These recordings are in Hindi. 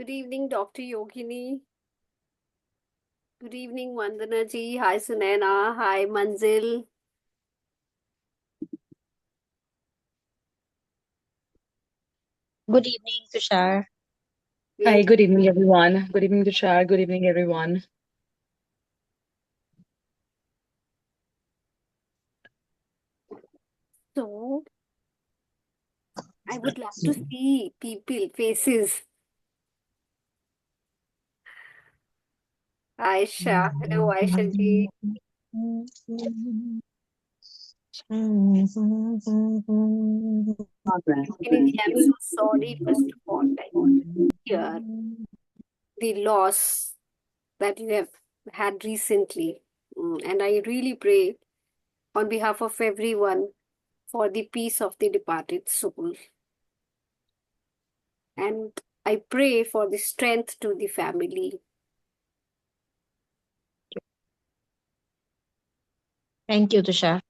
Good evening, Dr. Yogini. Good evening, Vandana ji. Hi, Sunaina. Hi, Manzil. Good evening, Tushar. Hi, good evening, everyone. Good evening, Tushar. Good evening, everyone. So, I would love to see people, faces. Aisha. Hello, Aisha ji. Yogini ji, I'm so sorry, first of all, like, hear the loss that you have had recently. And I really pray on behalf of everyone for the peace of the departed soul. And I pray for the strength to the family. Thank you, Tushar.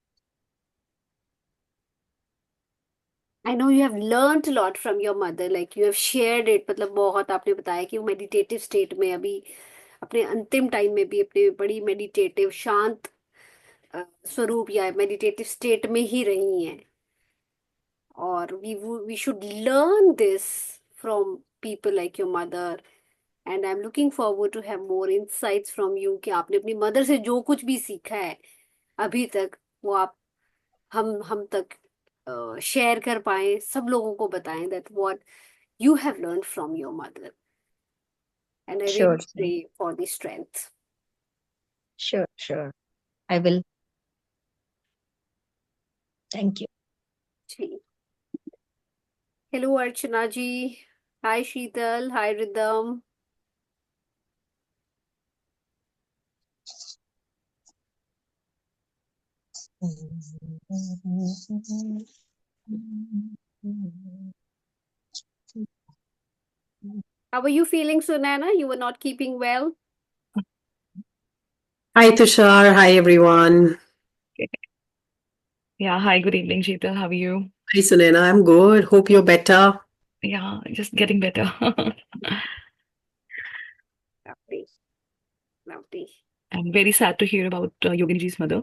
I know you have learned a lot from your mother, like you have shared it. मतलब बहुत आपने बताया कि वो meditative state में अभी अपने अंतिम टाइम में भी अपने बड़ी meditative शांत स्वरूप या meditative state में ही रही हैं. और we should learn this from people like your mother. And I'm looking forward to have more insights from you कि आपने अपनी मदर से जो कुछ भी सीखा है अभी तक वो आप हम तक शेयर कर पाए, सब लोगों को बताएं that what you have learned from your mother. And I Sure, really pray for the strength. sure. I will. Thank you. जी. Hello Archana ji. Hi Sheetal. Hi Rhythm. How are you feeling, Sunana? You were not keeping well? Hi Tushar, hi everyone. Yeah, hi, good evening, Sheetal. How are you? Hi Sunena, I'm good. Hope you're better. Yeah, just getting better. Lovely. Lovely. I'm very sad to hear about Yogini ji's mother.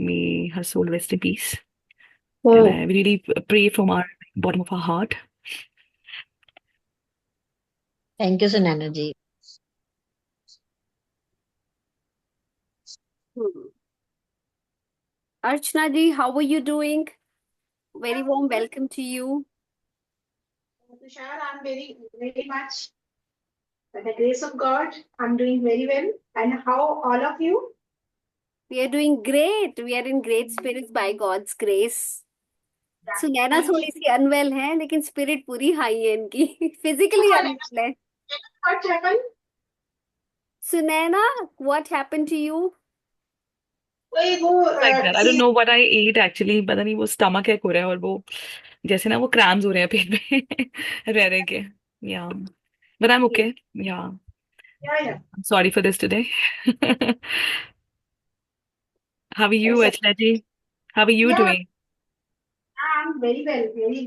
May her soul rest in peace. And Oh, I really pray from our bottom of our heart. Thank you, Sunana ji. Archana ji, how are you doing? Very warm welcome to you. Tushar, I'm very much, by the grace of God, I'm doing very well. And how all of you? We are doing great. We are in great spirits by God's grace. Sunaina Thank थोड़ी you. सी अनवेल है लेकिन स्पिरिट पूरी हाई है इनकी फिजिकली अनवेल है. What happened? Sunaina, what happened to you? वो Like that. I don't किसी know what I ate actually. पता नहीं वो स्टमक एक हो रहा है और वो जैसे ना वो क्रैम्स हो रहे हैं पेट में रह रहे के. Yeah. But I'm okay. Yeah. या I'm sorry for this today. How are you, ऐसा Achla ji? How are you या doing? I'm very well, very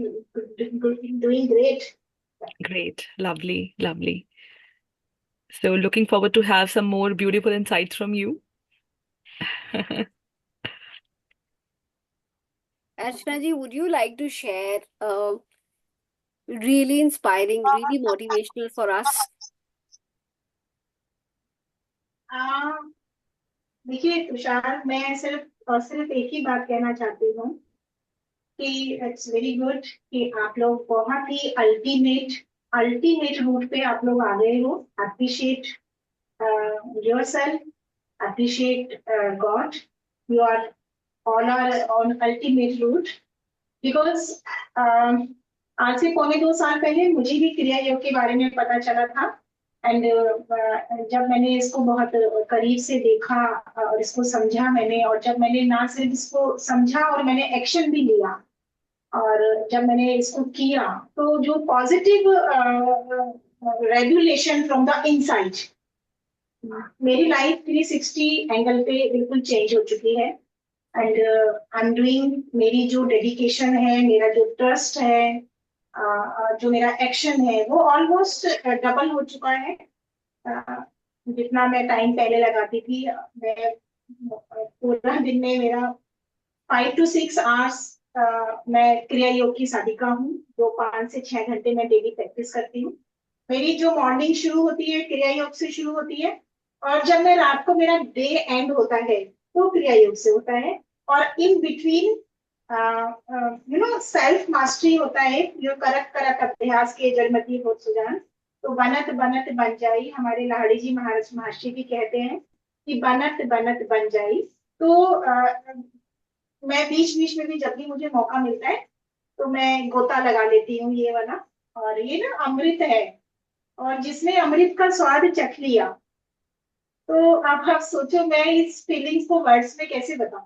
good, doing great. Great. Lovely. Lovely. So looking forward to have some more beautiful insights from you. Archana ji, would you like to share really inspiring, really motivational for us? आ, देखिए तुषार, मैं सिर्फ और सिर्फ एक ही बात कहना चाहती हूँ कि इट्स वेरी गुड कि आप लोग बहुत ही अल्टीमेट अल्टीमेट रूट पे आप लोग आ गए हो. Appreciate yourself, appreciate God. You are all are on ultimate route because आज से 1.25 साल पहले मुझे भी क्रिया योग के बारे में पता चला था. एंड जब मैंने इसको बहुत करीब से देखा और इसको समझा मैंने, और जब मैंने ना सिर्फ इसको समझा और मैंने एक्शन भी लिया, और जब मैंने इसको किया तो जो positive regulation from the inside, मेरी लाइफ 360 एंगल पे बिल्कुल चेंज हो चुकी है. एंड आई एम डूइंग, मेरी जो डेडिकेशन है, मेरा जो ट्रस्ट है, जो मेरा एक्शन है, वो ऑलमोस्ट डबल हो चुका है. जितना मैं टाइम पहले लगाती थी, मैं पूरा दिन में मेरा 5 to 6 आवर्स मैं क्रिया योग की साधिका हूँ, जो 5 से 6 घंटे मैं डेली प्रैक्टिस करती हूँ. मेरी जो मॉर्निंग शुरू होती है क्रिया योग से शुरू होती है, और जब मैं रात को, मेरा डे एंड होता है तो क्रिया योग से होता है. और इन बिटवीन सेल्फ मास्टरी होता है. जो करक करक अभ्यास के जड़मती हो सुजान, तो बनत बनत बन जाई. हमारे लाहड़ी जी महाराज महर्षि भी कहते हैं कि बनत बनत बन जाई. तो मैं बीच बीच में भी जब भी मुझे मौका मिलता है तो मैं गोता लगा लेती हूँ ये वाला. और ये ना अमृत है, और जिसने अमृत का स्वाद चख लिया, तो अब आप सोचो मैं इस फीलिंग्स को वर्ड्स में कैसे बताऊं.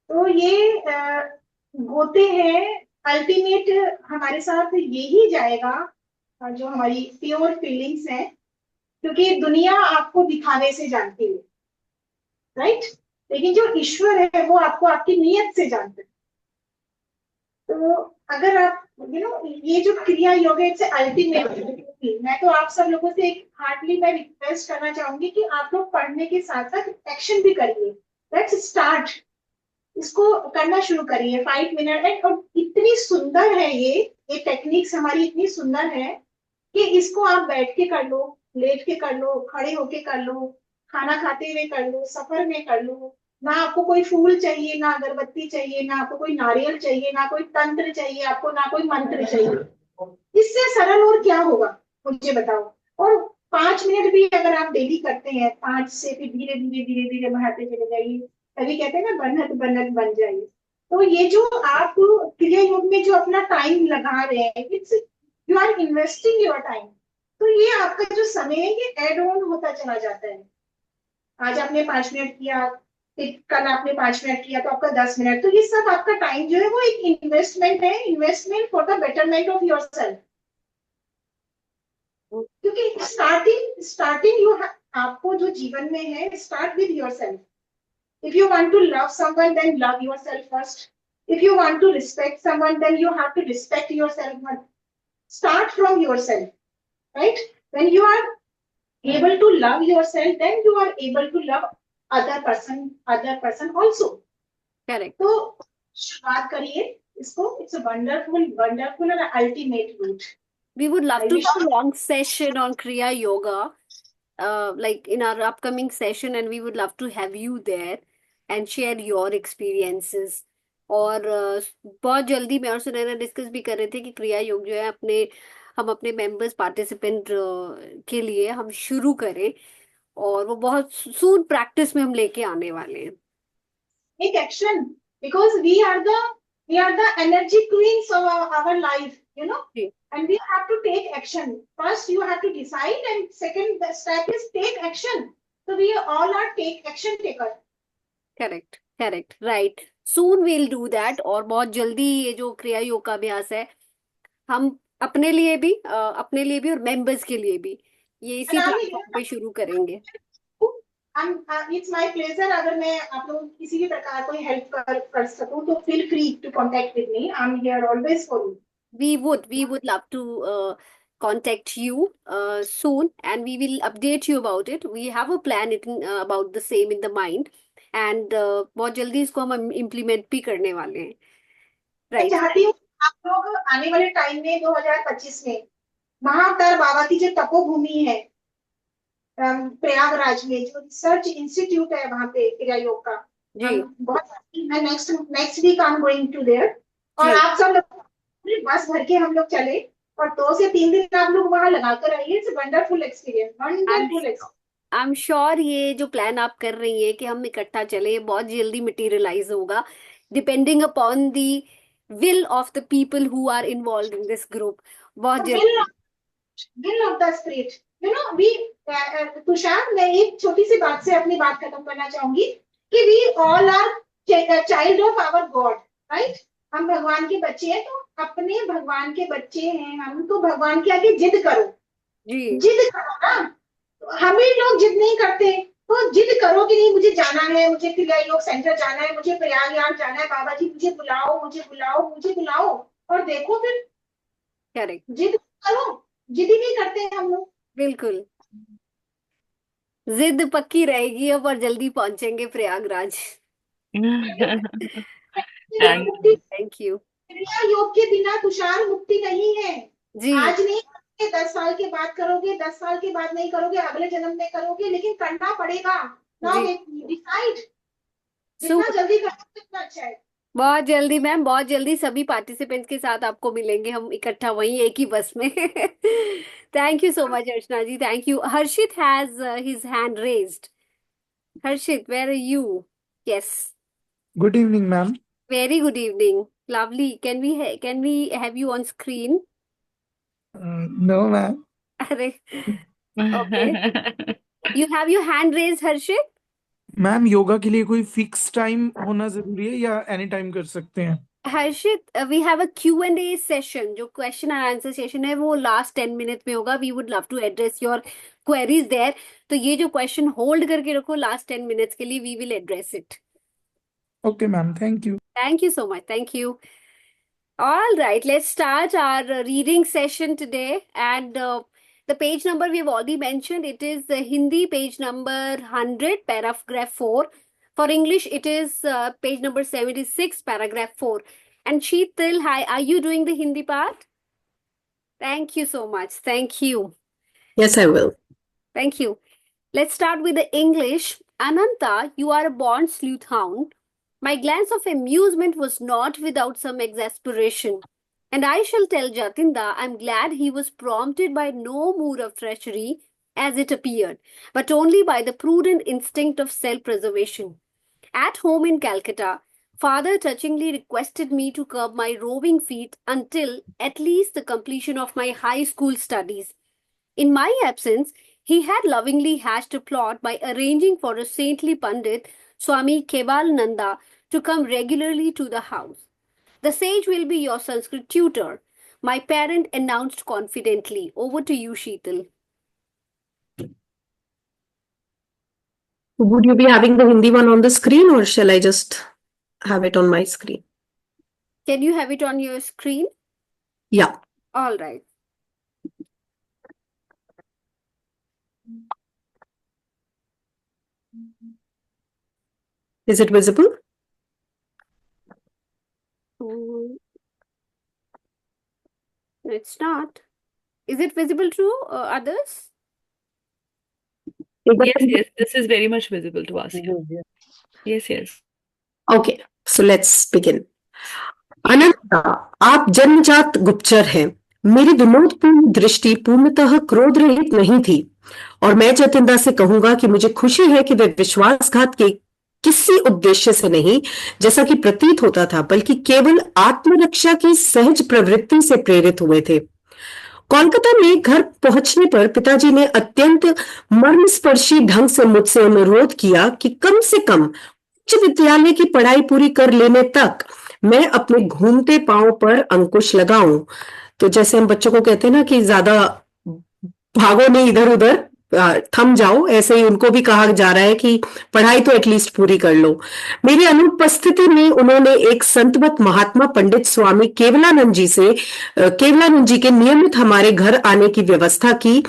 तो ये गोते हैं अल्टीमेट. हमारे साथ यही जाएगा जो हमारी प्योर फीलिंग्स है, क्योंकि दुनिया आपको दिखाने से जानती है, राइट, लेकिन जो ईश्वर है वो आपको आपकी नीयत से जानता है. तो अगर आप ये जो क्रिया योग है, इट्स अल्टीमेट. मैं तो आप सब लोगों से एक हार्डली मैं रिक्वेस्ट करना चाहूंगी कि आप लोग पढ़ने के साथ साथ एक्शन भी करिए. लेट्स स्टार्ट, इसको करना शुरू करिए. 5 मिनट एंड, और इतनी सुंदर है ये टेक्निक्स हमारी इतनी सुंदर है कि इसको आप बैठ के कर लो, लेट के कर लो, खड़े होके कर लो, खाना खाते हुए कर लो, सफर में कर लो. ना आपको कोई फूल चाहिए, ना अगरबत्ती चाहिए, ना आपको कोई नारियल चाहिए, ना कोई तंत्र चाहिए आपको, ना कोई मंत्र चाहिए. इससे सरल और क्या होगा, मुझे बताओ. और 5 मिनट भी अगर आप डेली करते हैं, 5 से फिर धीरे धीरे धीरे धीरे बढ़ाते चले जाइए. तभी कहते हैं ना, बनत बनत बन जाइए. तो ये जो आप क्रिया योग में जो अपना टाइम लगा रहे हैं, it's, you are investing your time. तो ये आपका जो समय है ये एड ऑन होता चला जाता है. आज आपने 5 मिनट किया, फिर कल आपने 5 मिनट किया, तो आपका 10 मिनट. तो ये सब आपका टाइम जो है वो एक इन्वेस्टमेंट है, investment for the betterment of your self. क्योंकि स्टार्टिंग स्टार्टिंग यू, आपको जो जीवन में है, start with your self. If you want to love someone, then love yourself first. If you want to respect someone, then you have to respect yourself. Start from yourself, right? When you are able to love yourself, then you are able to love other person also. Correct. तो शुरुआत करिए इसको. It's a wonderful and ultimate route. We would love I to wish do a long session on Kriya Yoga, like in our upcoming session, and we would love to have you there and share your experiences. और बहुत जल्दी मैं और सुनैना डिस्कस भी कर रहे थे कि क्रिया योग जो है हम अपने मेंबर्स पार्टिसिपेंट के लिए हम शुरू करें, और वो बहुत सून प्रैक्टिस में हम लेके आने वाले हैं. take action, because we are the We are the energy queens of our life, you know, जी and we have to take action. First, you have to decide, and second, the step is take action. So we all are take action taker. Correct correct right soon will do that और बहुत जल्दी ये जो क्रिया योग का अभ्यास है हम अपने लिए भी और मेंबर्स के लिए भी ये इसी And I'm प्लेटफॉर्म पे शुरू करेंगे it's my pleasure. अगर मैं आप लोगों को किसी भी प्रकार कोई हेल्प कर सकूं तो feel free to contact with me. I'm here always for you. we would love to contact you soon and we will update you about it. We have a plan about the same in the mind and बहुत जल्दी इसको हम इम्प्लीमेंट भी करने वाले हैं मैं राइट चाहती हूँ आप लोग आने वाले टाइम में 2025 में महाअवतार बाबा की जो तपोभूमि है प्रयागराज में जो रिसर्च इंस्टीट्यूट है वहां पे क्रिया योग का जी मैं next week I am going to there और जी आप सब लोग पूरी बस भर के हम लोग चले और 2 से 3 दिन आप लोग वहां लगा कर आइए. It's wonderful experience, wonderful experience. I am sure ये जो प्लान आप कर रही हैं कि हम इकट्ठा चले बहुत जल्दी मटेरियलाइज होगा depending upon the will of the people who are involved in this group बहुत जल्दी will of the spirit, you know, we Tushar मैं एक छोटी सी बात से अपनी बात खत्म करना चाहूंगी कि we all are child of our God, right? हम भगवान के बच्चे हैं तो अपने भगवान के बच्चे हैं हम तो भगवान के आगे जिद करो जी ना. हम ही लोग जिद नहीं करते तो जिद करो कि नहीं मुझे जाना है, मुझे क्रिया योग सेंटर जाना है, मुझे प्रयागराज जाना है, बाबा जी मुझे बुलाओ मुझे बुलाओ मुझे बुलाओ और देखो फिर करेक्ट जिद करो. जिद ही नहीं करते हैं हम लोग. बिल्कुल जिद पक्की रहेगी अब और जल्दी पहुंचेंगे प्रयागराज मुक्ति थैंक यू क्रिया योग के बिना तुषार मुक्ति नहीं है. जी आज नहीं करोगे, 10 साल के बाद करोगे, 10 साल के बाद नहीं करोगे, अगले जन्म में करोगे, लेकिन करना पड़ेगा. Now decide. जितना जल्दी करोगे उतना अच्छा है. बहुत जल्दी मैम बहुत जल्दी सभी पार्टिसिपेंट्स के साथ आपको मिलेंगे हम इकट्ठा वहीं एक ही बस में thank you so much Archana ji thank you Harshit has his hand raised Harshit where are you yes Good evening, ma'am. very good evening lovely can we have you on screen No, ma'am. अरे okay you have your hand raised Harshit ma'am yoga के लिए कोई फिक्स टाइम होना जरूरी है या एनी टाइम कर सकते हैं? Harshit we have a Q&A session जो क्वेश्चन एंड आंसर सेशन है वो लास्ट 10 मिनट में होगा we would love to address your queries there तो ये जो क्वेश्चन होल्ड करके रखो लास्ट 10 मिनट्स के लिए we will address it okay ma'am, thank you so much thank you all right let's start our reading session today and the page number we have already mentioned it is the Hindi page number 100 paragraph 4 for English it is page number 76 paragraph 4 and Sheetal hi are you doing the Hindi part thank you so much thank you Yes, I will. thank you let's start with the English Ananta you are a born sleuth hound my glance of amusement was not without some exasperation and I shall tell Jatinda I'm glad he was prompted by no mood of treachery as it appeared, but only by the prudent instinct of self-preservation. At home in Calcutta, father touchingly requested me to curb my roving feet until at least the completion of my high school studies. In my absence, he had lovingly hatched a plot by arranging for a saintly Pandit, Swami Kevalananda, to come regularly to the house. The sage will be your Sanskrit tutor, my parent announced confidently. Over to you, Sheetal. Would you be having the Hindi one on the screen or shall I just have it on my screen? Can you have it on your screen? Yeah. All right. Is it visible? Mm, it's not. Is it visible to others? Yes, this is very much visible to us. Yes. Okay, so let's begin. अनंता, आप जन्मजात गुप्तचर हैं. मेरी विनोदपूर्ण दृष्टि पूर्णतः क्रोध रहित नहीं थी और मैं जतिंदा से कहूंगा कि मुझे खुशी है कि वे विश्वासघात के किसी उद्देश्य से नहीं, जैसा कि प्रतीत होता था, बल्कि केवल आत्मरक्षा की सहज प्रवृत्ति से प्रेरित हुए थे। कोलकाता में घर पहुंचने पर पिताजी ने अत्यंत मर्मस्पर्शी ढंग से मुझसे अनुरोध किया कि कम से कम उच्च विद्यालय की पढ़ाई पूरी कर लेने तक मैं अपने घूमते पांव पर अंकुश लगाऊं। तो जैसे हम बच्चों को कहते हैं ना कि ज्यादा भागो नहीं इधर उधर, थम जाओ, ऐसे ही उनको भी कहा जा रहा है कि पढ़ाई तो एटलीस्ट पूरी कर लो। मेरी अनुपस्थिति में उन्होंने एक संतवत महात्मा पंडित स्वामी केवलानंद जी के नियमित हमारे घर आने की व्यवस्था की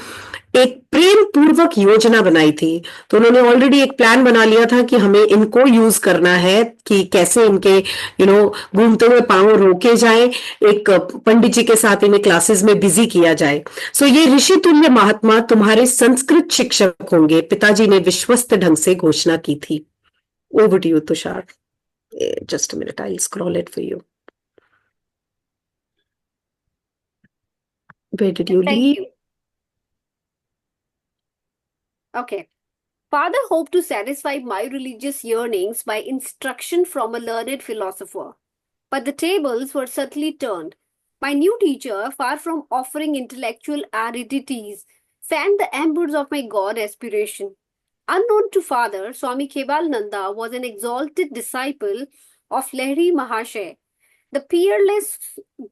एक प्रेम पूर्वक योजना बनाई थी। तो उन्होंने ऑलरेडी एक प्लान बना लिया था कि हमें इनको यूज करना है, कि कैसे इनके घूमते हुए पांव रोके जाए, एक पंडित जी के साथ इन्हें क्लासेस में बिजी किया जाए। सो ये ऋषि तुल्य महात्मा तुम्हारे संस्कृत शिक्षक होंगे, पिताजी ने विश्वस्त ढंग से घोषणा की थी। Over to you Tushar. Just a minute, I scroll it for you. Where did you Thank leave? you. Okay. Father hoped to satisfy my religious yearnings by instruction from a learned philosopher. But the tables were subtly turned. My new teacher, far from offering intellectual aridities, fanned the embers of my God aspiration. Unknown to father, Swami Kebalananda was an exalted disciple of Lahiri Mahashay. The peerless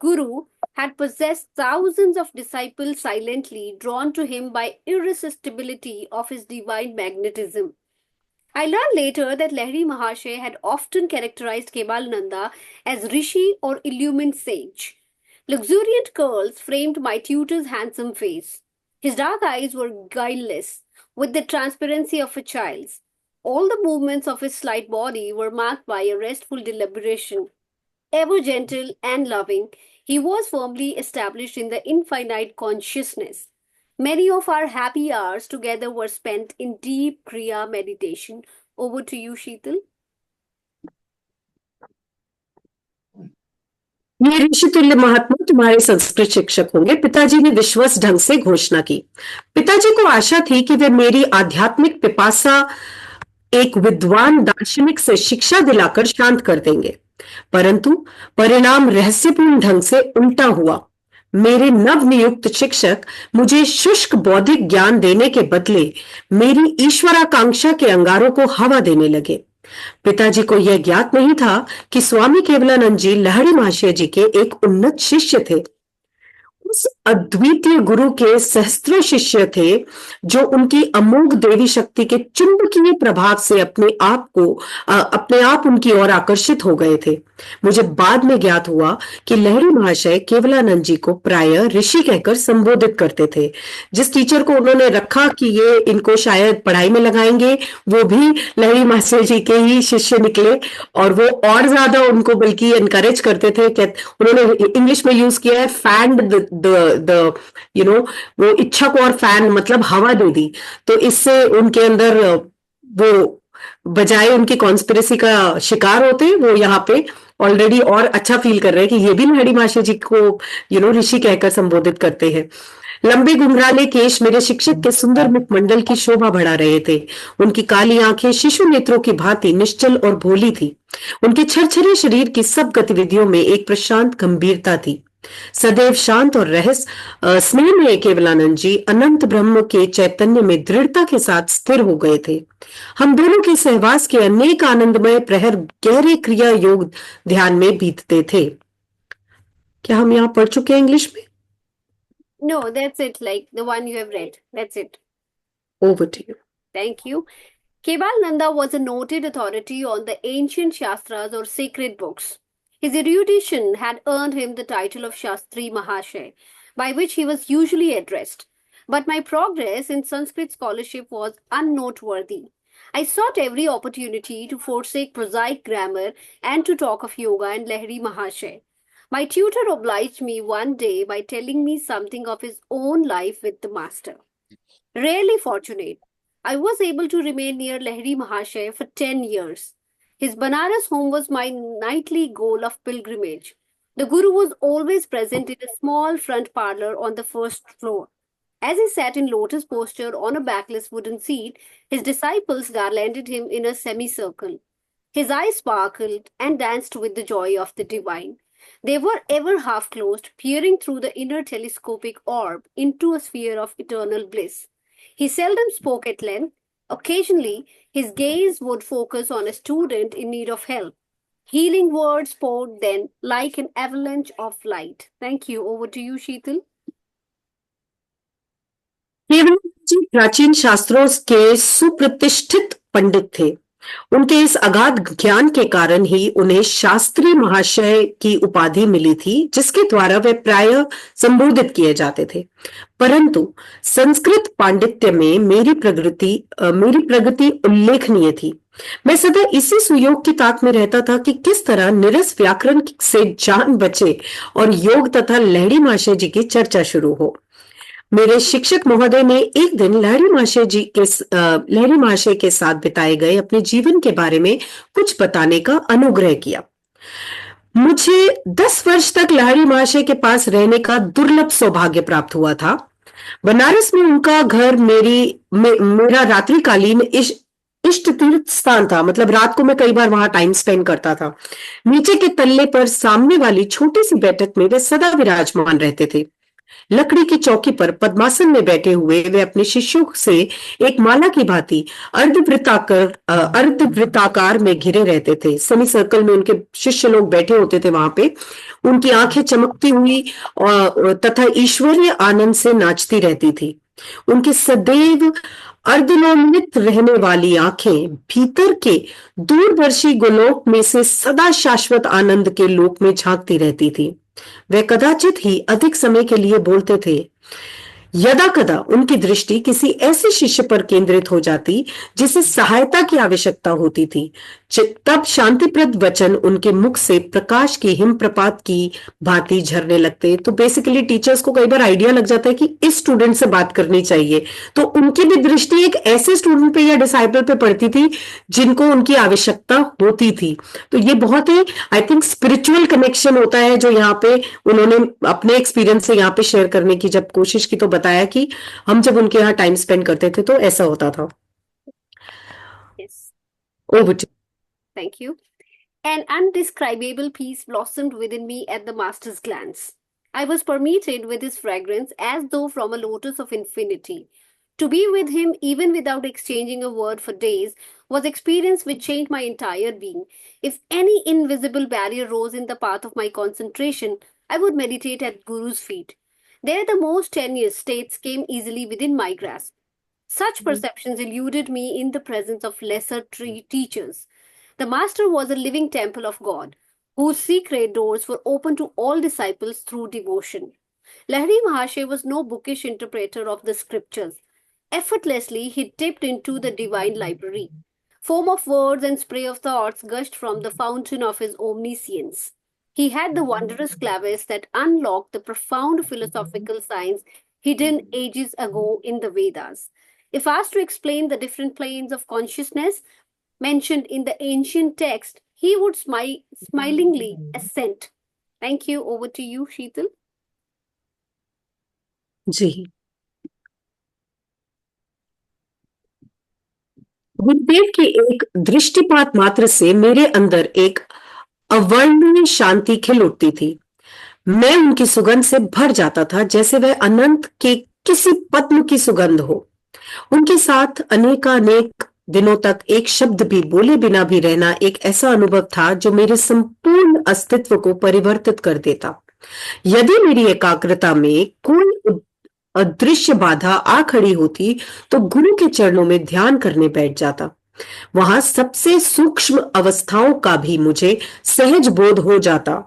Guru had possessed thousands of disciples silently, drawn to him by irresistibility of his divine magnetism. I learned later that Lahiri Mahashay had often characterized Kebalananda as Rishi or illumined sage. Luxuriant curls framed my tutor's handsome face. His dark eyes were guileless, with the transparency of a child's. All the movements of his slight body were marked by a restful deliberation. Ever gentle and loving, he was firmly established in the infinite consciousness. Many of our happy hours together were spent in deep Kriya meditation. Over to you, Sheetal. ये ऋषि तुल्य महात्मा तुम्हारे संस्कृत शिक्षक होंगे, पिताजी ने विश्वास ढंग से घोषणा की। पिताजी को आशा थी कि वे मेरी आध्यात्मिक पिपासा एक विद्वान दार्शनिक से शिक्षा दिलाकर शांत कर देंगे, परंतु परिणाम रहस्यपूर्ण ढंग से उल्टा हुआ। मेरे नवनियुक्त शिक्षक मुझे शुष्क बौद्धिक ज्ञान देने के बदले मेरी ईश्वराकांक्षा के अंगारों को हवा देने लगे। पिताजी को यह ज्ञात नहीं था कि स्वामी केवलानंद जी लहरी महाशय जी के एक उन्नत शिष्य थे। उस अद्वितीय गुरु के सहस्त्रों शिष्य थे जो उनकी अमोघ देवी शक्ति के चुंबकीय प्रभाव से अपने आप उनकी ओर आकर्षित हो गए थे। मुझे बाद में ज्ञात हुआ कि लहरी महाशय केवलानंद जी को प्रायः ऋषि कहकर संबोधित करते थे। जिस टीचर को उन्होंने रखा कि ये इनको शायद पढ़ाई में लगाएंगे, वो भी लहरी महाशय जी के ही शिष्य निकले, और वो और ज्यादा उनको बल्कि एनकरेज करते थे। उन्होंने इंग्लिश में यूज किया है फैंड वो इच्छा को और फैन मतलब हवा दे दी। तो इससे उनके अंदर वो बजाय उनकी कॉन्स्पिरेसी का शिकार होते, वो यहाँ पे ऑलरेडी और अच्छा फील कर रहे हैं कि ये भी लहरी महाशय जी को ऋषि कहकर संबोधित करते हैं। लंबे घुंघराले केश मेरे शिक्षक के सुंदर मुखमंडल की शोभा बढ़ा रहे थे। उनकी काली आंखें शिशु नेत्रों की भांति निश्चल और भोली थी। उनके छरछरे शरीर की सब गतिविधियों में एक प्रशांत गंभीरता थी। सदैव शांत और स्नेह में केवलानंद जी अनंत ब्रह्म के चैतन्य में दृढ़ता के साथ स्थिर हो गए थे। हम दोनों के सहवास के अनेक आनंदमय प्रहर गहरे क्रिया योग ध्यान में बीतते थे। क्या हम यहाँ पढ़ चुके हैं इंग्लिश में? No, that's it, like the one you have read. That's it. Over to you. Thank you. Kebalananda was a noted authority on the ancient Shastras or sacred books. His erudition had earned him the title of Shastri Mahashay, by which he was usually addressed. But my progress in Sanskrit scholarship was unnoteworthy. I sought every opportunity to forsake prosaic grammar and to talk of yoga and Lahiri Mahashay. My tutor obliged me one day by telling me something of his own life with the master. Rarely fortunate, I was able to remain near Lahiri Mahashay for 10 years. His Banaras home was my nightly goal of pilgrimage. The Guru was always present in a small front parlor on the first floor. As he sat in lotus posture on a backless wooden seat, his disciples garlanded him in a semicircle. His eyes sparkled and danced with the joy of the divine. They were ever half closed, peering through the inner telescopic orb into a sphere of eternal bliss. He seldom spoke at length. Occasionally, his gaze would focus on a student in need of help. Healing words poured then like an avalanche of light. Thank you. Over to you, Sheetal. Kevalanand जी प्राचीन शास्त्रों के सुप्रतिष्ठित पंडित थे। उनके इस अगाध ज्ञान के कारण ही उन्हें शास्त्री महाशय की उपाधि मिली थी, जिसके द्वारा वे प्रायः संबोधित किए जाते थे। परंतु संस्कृत पांडित्य में मेरी प्रगति उल्लेखनीय थी। मैं सदा इसी सुयोग की ताक में रहता था कि किस तरह निरस व्याकरण से जान बचे और योग तथा लहरी महाशय जी की चर्चा शुरू हो। मेरे शिक्षक महोदय ने एक दिन लहरी महाशय के साथ बिताए गए अपने जीवन के बारे में कुछ बताने का अनुग्रह किया। मुझे 10 वर्ष तक लहरी महाशय के पास रहने का दुर्लभ सौभाग्य प्राप्त हुआ था। बनारस में उनका घर मेरा रात्रिकालीन इष्ट तीर्थ स्थान था। मतलब रात को मैं कई बार वहां टाइम स्पेंड करता था। नीचे के तल्ले पर सामने वाली छोटी सी बैठक में वे सदा विराजमान रहते थे। लकड़ी की चौकी पर पद्मासन में बैठे हुए वे अपने शिष्यों से एक माला की भांति अर्धवृत्ताकार में घिरे रहते थे। सेमी सर्कल में उनके शिष्य लोग बैठे होते थे वहां पे। उनकी आंखें चमकती हुई तथा ईश्वरीय आनंद से नाचती रहती थी। उनके सदैव अर्धनोन्वित रहने वाली आंखें भीतर के दूरदर्शी गोलोक में से सदा शाश्वत आनंद के लोक में झांकती रहती थी। वे कदाचित ही अधिक समय के लिए बोलते थे। यदा कदा उनकी दृष्टि किसी ऐसे शिष्य पर केंद्रित हो जाती जिसे सहायता की आवश्यकता होती थी, तब शांतिप्रद वचन उनके मुख से प्रकाश की हिमप्रपात की भांति झरने लगते। तो बेसिकली टीचर्स को कई बार आइडिया लग जाता है कि इस स्टूडेंट से बात करनी चाहिए, तो उनकी भी दृष्टि एक ऐसे स्टूडेंट पे या डिसाइपल पे पड़ती थी जिनको उनकी आवश्यकता होती थी। तो ये बहुत ही आई थिंक स्पिरिचुअल कनेक्शन होता है जो यहाँ पे उन्होंने अपने एक्सपीरियंस से यहाँ पे शेयर करने की जब कोशिश की, तो बताया कि हम जब उनके यहाँ टाइम स्पेंड करते थे तो ऐसा होता था। Yes. Over to Thank you. An undescribable peace blossomed within me at the master's glance. I was permeated with his fragrance as though from a lotus of infinity. To be with him, even without exchanging a word for days, was experience which changed my entire being. If any invisible barrier rose in the path of my concentration, I would meditate at Guru's feet. There the most tenuous states came easily within my grasp. Such perceptions eluded me in the presence of lesser teachers. The Master was a living temple of God, whose secret doors were open to all disciples through devotion. Lahiri Mahasaya was no bookish interpreter of the scriptures. Effortlessly, he dipped into the divine library. Foam of words and spray of thoughts gushed from the fountain of his omniscience. He had the wondrous clavis that unlocked the profound philosophical science hidden ages ago in the Vedas. If asked to explain the different planes of consciousness mentioned in the ancient text, he would smilingly assent. Thank you. Over to you, Sheetal. जी। गुरुदेव की एक दृष्टिपात मात्र से मेरे अंदर एक अवर्णनीय शांति खिल उठती थी। मैं उनकी सुगंध से भर जाता था जैसे वह अनंत के किसी पद्म की सुगंध हो। उनके साथ अनेकानेक दिनों तक एक शब्द भी बोले बिना भी रहना एक ऐसा अनुभव था जो मेरे संपूर्ण अस्तित्व को परिवर्तित कर देता। यदि मेरी एकाग्रता में कोई अदृश्य बाधा आ खड़ी होती तो गुरु के चरणों में ध्यान करने बैठ जाता। वहां सबसे सूक्ष्म अवस्थाओं का भी मुझे सहज बोध हो जाता।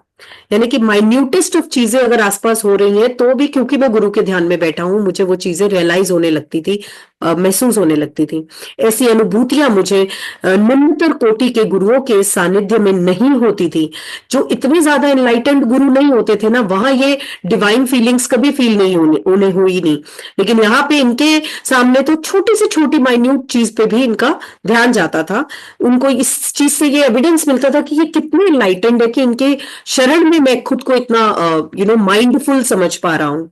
यानी कि माइन्यूटेस्ट ऑफ चीजें अगर आसपास हो रही हैं तो भी क्योंकि मैं गुरु के ध्यान में बैठा हूं मुझे वो चीजें रियलाइज होने लगती थी, महसूस होने लगती थी। ऐसी अनुभूतियां मुझे निम्नतर कोटि के गुरुओं के सानिध्य में नहीं होती थी। जो इतने ज्यादा एनलाइटेंड गुरु नहीं होते थे ना, वहां ये डिवाइन फीलिंग्स कभी फील नहीं उन्हें हुई नहीं। लेकिन यहाँ पे इनके सामने तो छोटी से छोटी माइन्यूट चीज पे भी इनका ध्यान जाता था। उनको इस चीज से ये एविडेंस मिलता था कि ये कितने एनलाइटेंड है कि इनके शरण में मैं खुद को इतना माइंडफुल समझ पा रहा हूं।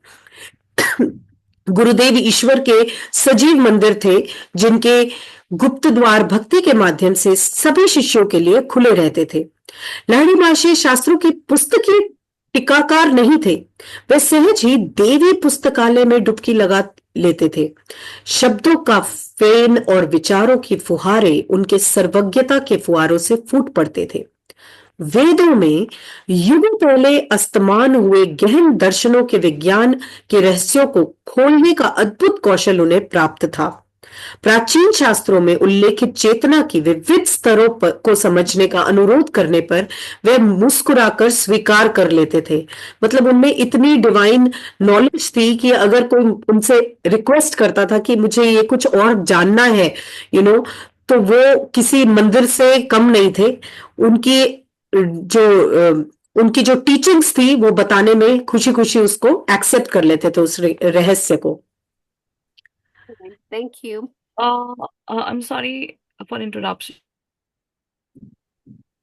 गुरुदेव ईश्वर के सजीव मंदिर थे जिनके गुप्त द्वार भक्ति के माध्यम से सभी शिष्यों के लिए खुले रहते थे। लहरी महर्षि शास्त्रों की पुस्तकीय टीकाकार नहीं थे, वे सहज ही देवी पुस्तकालय में डुबकी लगा लेते थे। शब्दों का फेन और विचारों की फुहारे उनके सर्वज्ञता के फुहारों से फूट पड़ते थे। वेदों में युगों पहले अस्तमान हुए गहन दर्शनों के विज्ञान के रहस्यों को खोलने का अद्भुत कौशल उन्हें प्राप्त था। प्राचीन शास्त्रों में उल्लेखित चेतना की विविध स्तरों को समझने का अनुरोध करने पर वे मुस्कुराकर स्वीकार कर लेते थे। मतलब उनमें इतनी डिवाइन नॉलेज थी कि अगर कोई उनसे रिक्वेस्ट करता था कि मुझे ये कुछ और जानना है, तो वो किसी मंदिर से कम नहीं थे। उनकी जो उनकी जो टीचिंग्स थी वो बताने में खुशी खुशी उसको एक्सेप्ट कर लेते थे, उस रहस्य को। Thank you. I'm sorry for interruption.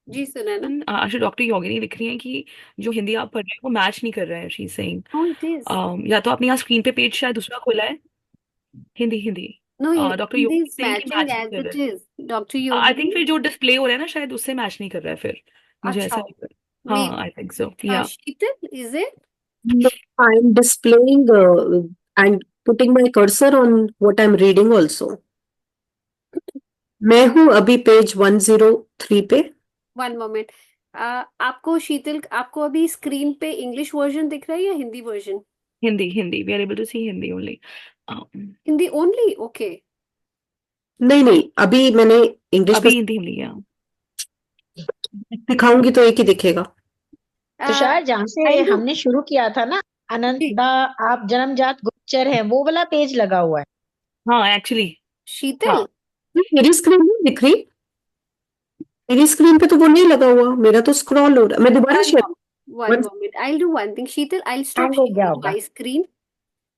जी सुनैना। actually डॉक्टर योगिनी लिख रही हैं कि जो हिंदी आप पढ़ रहे हैं वो मैच नहीं कर रहा है, she is saying. No it is. या तो आपने यहाँ स्क्रीन पे पेज शायद दूसरा खोला है। Hindi Hindi no doctor Hindi Yogini is saying कि मैचिंग मैच नहीं एज कर इट रहा है। Is doctor I think Yogini. फिर जो डिस्प्ले हो रहा है ना शायद उससे मैच नहीं कर रहा है फिर, मुझे ऐसा अच्छा, लग रहा है। मे हाँ आई think so yeah. Sheetal is it? No, I'm displaying and putting my cursor on what I'm reading also. मैं हूं अभी पेज 103 पे। One moment. आपको शीतल, आपको अभी स्क्रीन पे इंग्लिश वर्जन दिख रहा है या Hindi version? Hindi Hindi, we are able to see Hindi only. Hindi only, okay. नहीं नहीं, अभी मैंने इंग्लिश में अभी हिंदी हिंदी या। दिखाऊंगी तो एक ही दिखेगा। तुषार, जहाँ से आई डू। हमने शुरू किया था ना, आनंदा आप जन्मजात गुप्तचर हैं, वो वाला पेज लगा हुआ है। हाँ एक्चुअली शीतल, हाँ मेरी स्क्रीन नहीं दिख रही, मेरी स्क्रीन पे तो वो नहीं लगा हुआ, मेरा तो स्क्रॉल हो रहा। मैं दोबारा share one moment, I do one thing. Sheetal, I stop hang हो गया शेयरिंग होगा। My screen.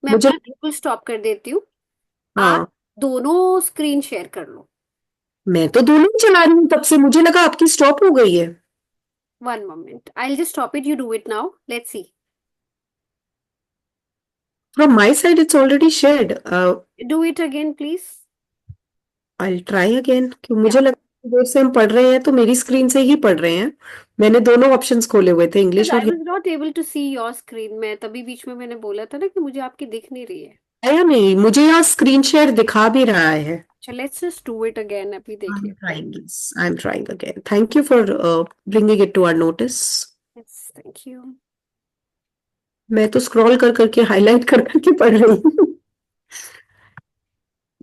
मैं मुझे अपना बिल्कुल स्टॉप कर देती हूँ। हाँ, आप दोनों स्क्रीन शेयर कर लो। मैं तो दोनों ही चला रही हूँ तब से, मुझे लगा आपकी स्टॉप हो गई है। One moment, I just stop it, you do it now, let's see. From my side it's already shared. Do it again please. I try again, क्यों मुझे लगा कि देर से हम पढ़ रहे हैं तो मेरी स्क्रीन से ही पढ़ रहे हैं। मैंने दोनों ऑप्शंस खोले हुए थे, इंग्लिश आई और was not able to see your screen. मैं तभी बीच में मैंने बोला था ना कि मुझे आपकी दिख नहीं रही है। आया नहीं, मुझे यहाँ स्क्रीन शेयर दिखा भी रहा है। अच्छा, let's just do it again, अभी देख I'm लेते हैं। trying this. I'm trying again. Thank you for bringing it to our notice. Yes, thank you. मैं तो स्क्रॉल कर करके हाईलाइट कर करके पढ़ रही हूँ।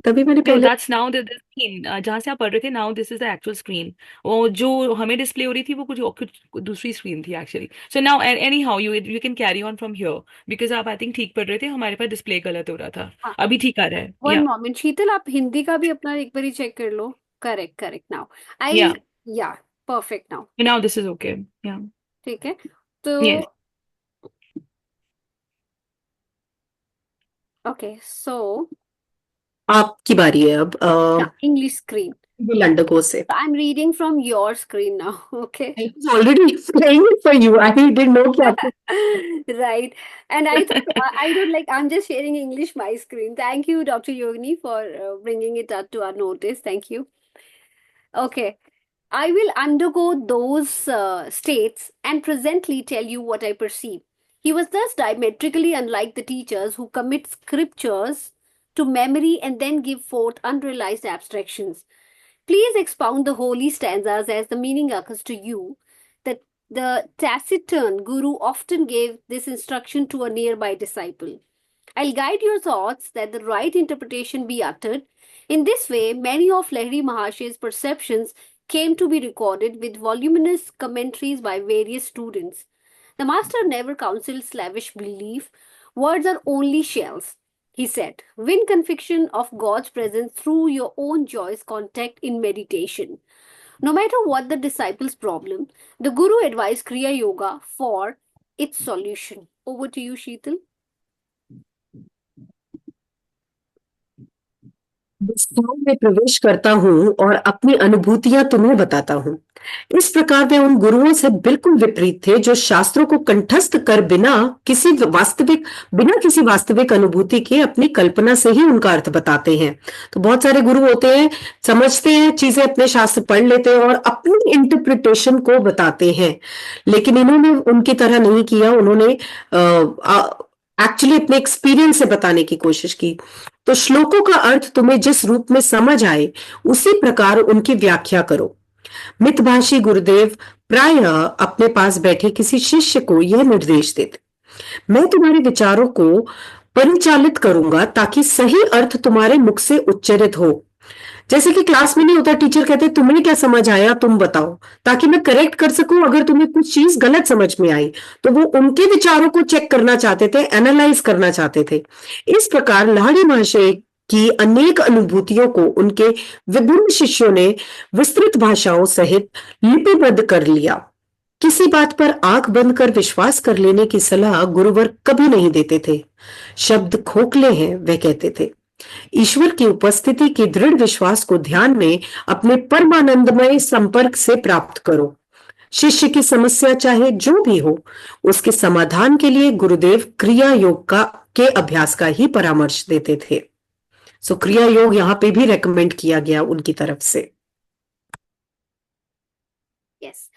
तभी मैंने No, पहले that's now the screen जहाँ से आप पढ़ रहे थे, now this is the actual screen। वो जो हमें डिस्प्ले हो रही थी वो कुछ दूसरी स्क्रीन थी actually. So now anyhow you can carry on from here because आप आई थिंक ठीक पढ़ रहे थे, हमारे पास डिस्प्ले गलत हो रहा था। हाँ, अभी ठीक आ रहा है वन या मोमेंट शीतल, आप हिंदी का भी अपना एक बार चेक कर लो। Correct correct now. या आई, या, perfect now. now this is okay या ठीक है, तो yes। ओके, सो आपकी बारी है अब। English screen. लंडको से। I am reading from your screen now, okay? I was already playing it for you. I didn't know कि आपको Right. And I thought, I don't like, I'm just sharing English my screen. Thank you, Dr. Yogini, for bringing it up to our notice. Thank you. Okay. I will undergo those states and presently tell you what I perceive. He was thus diametrically unlike the teachers who commit scriptures to memory and then give forth unrealized abstractions. Please expound the holy stanzas as the meaning occurs to you. The taciturn guru often gave this instruction to a nearby disciple. I'll guide your thoughts that the right interpretation be uttered. In this way, many of Lahiri Maharshi's perceptions came to be recorded with voluminous commentaries by various students. The master never counselled slavish belief. Words are only shells, he said. Win conviction of God's presence through your own joyous contact in meditation. No matter what the disciple's problem, the Guru advised Kriya Yoga for its solution. Over to you, Sheetal. अवस्थाओं में प्रवेश करता हूँ और अपनी अनुभूतियां तुम्हें बताता हूँ। इस प्रकार वे उन गुरुओं से बिल्कुल विपरीत थे जो शास्त्रों को कंठस्थ कर बिना किसी वास्तविक अनुभूति के अपनी कल्पना से ही उनका अर्थ बताते हैं। तो बहुत सारे गुरु होते हैं, समझते हैं चीजें, अपने शास्त्र पढ़ लेते हैं और अपनी इंटरप्रिटेशन को बताते हैं, लेकिन इन्होंने उनकी तरह नहीं किया। उन्होंने एक्चुअली अपने एक्सपीरियंस से बताने की कोशिश की। तो श्लोकों का अर्थ तुम्हें जिस रूप में समझ आए उसी प्रकार उनकी व्याख्या करो। मितभाषी गुरुदेव प्रायः अपने पास बैठे किसी शिष्य को यह निर्देश देते, मैं तुम्हारे विचारों को परिचालित करूंगा ताकि सही अर्थ तुम्हारे मुख से उच्चरित हो। जैसे कि क्लास में नहीं होता, टीचर कहते तुम्हें क्या समझ आया तुम बताओ, ताकि मैं करेक्ट कर सकूं अगर तुम्हें कुछ चीज गलत समझ में आई। तो वो उनके विचारों को चेक करना चाहते थे, एनालाइज करना चाहते थे। इस प्रकार लाहिड़ी महाशय की अनेक अनुभूतियों को उनके विभिन्न शिष्यों ने विस्तृत भाषाओं सहित लिपिबद्ध कर लिया। किसी बात पर आंख बंद कर विश्वास कर लेने की सलाह गुरुवर कभी नहीं देते थे। शब्द खोखले हैं, वे कहते थे। ईश्वर की उपस्थिति के दृढ़ विश्वास को ध्यान में अपने परमानंदमय संपर्क से प्राप्त करो। शिष्य की समस्या चाहे जो भी हो, उसके समाधान के लिए गुरुदेव क्रिया योग के अभ्यास का ही परामर्श देते थे। सो क्रिया योग यहाँ पे भी रेकमेंड किया गया उनकी तरफ से। Yes.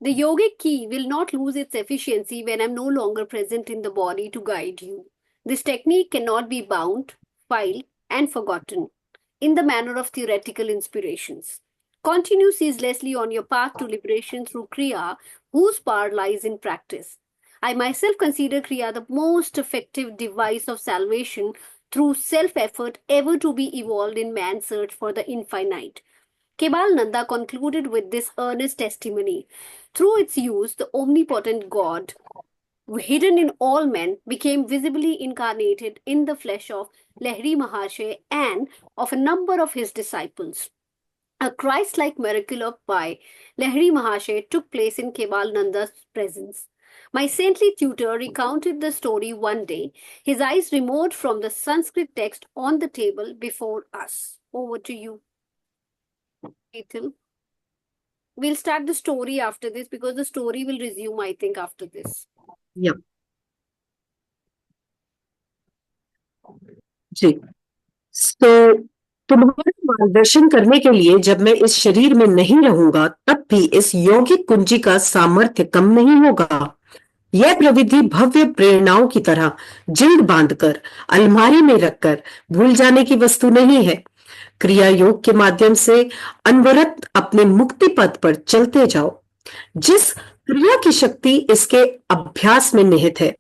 The yogic key will not lose its efficiency when I'm no longer present in the body to guide you. This technique cannot be bound, filed, and forgotten in the manner of theoretical inspirations. Continue ceaselessly on your path to liberation through Kriya, whose power lies in practice. I myself consider Kriya the most effective device of salvation through self-effort ever to be evolved in man's search for the infinite. Kebalananda concluded with this earnest testimony. Through its use, the omnipotent God, hidden in all men, became visibly incarnated in the flesh of Lahiri Mahasaya and of a number of his disciples. A Christ-like miracle by Lahiri Mahasaya took place in Kebalananda's presence. My saintly tutor recounted the story one day, his eyes removed from the Sanskrit text on the table before us. Over to you, Ethel. We'll start the story after this because the story will resume, I think, after this. Yeah. जी, तो तुम्हारा मार्गदर्शन करने के लिए जब मैं इस शरीर में नहीं रहूंगा, तब भी इस यौगिक कुंजी का सामर्थ्य कम नहीं होगा। यह प्रविधि भव्य प्रेरणाओं की तरह जिल्द बांधकर अलमारी में रखकर भूल जाने की वस्तु नहीं है। क्रिया योग के माध्यम से अनवरत अपने मुक्ति पथ पर चलते जाओ। जिस क्रिया की शक्ति इसके अभ्यास में निहित है,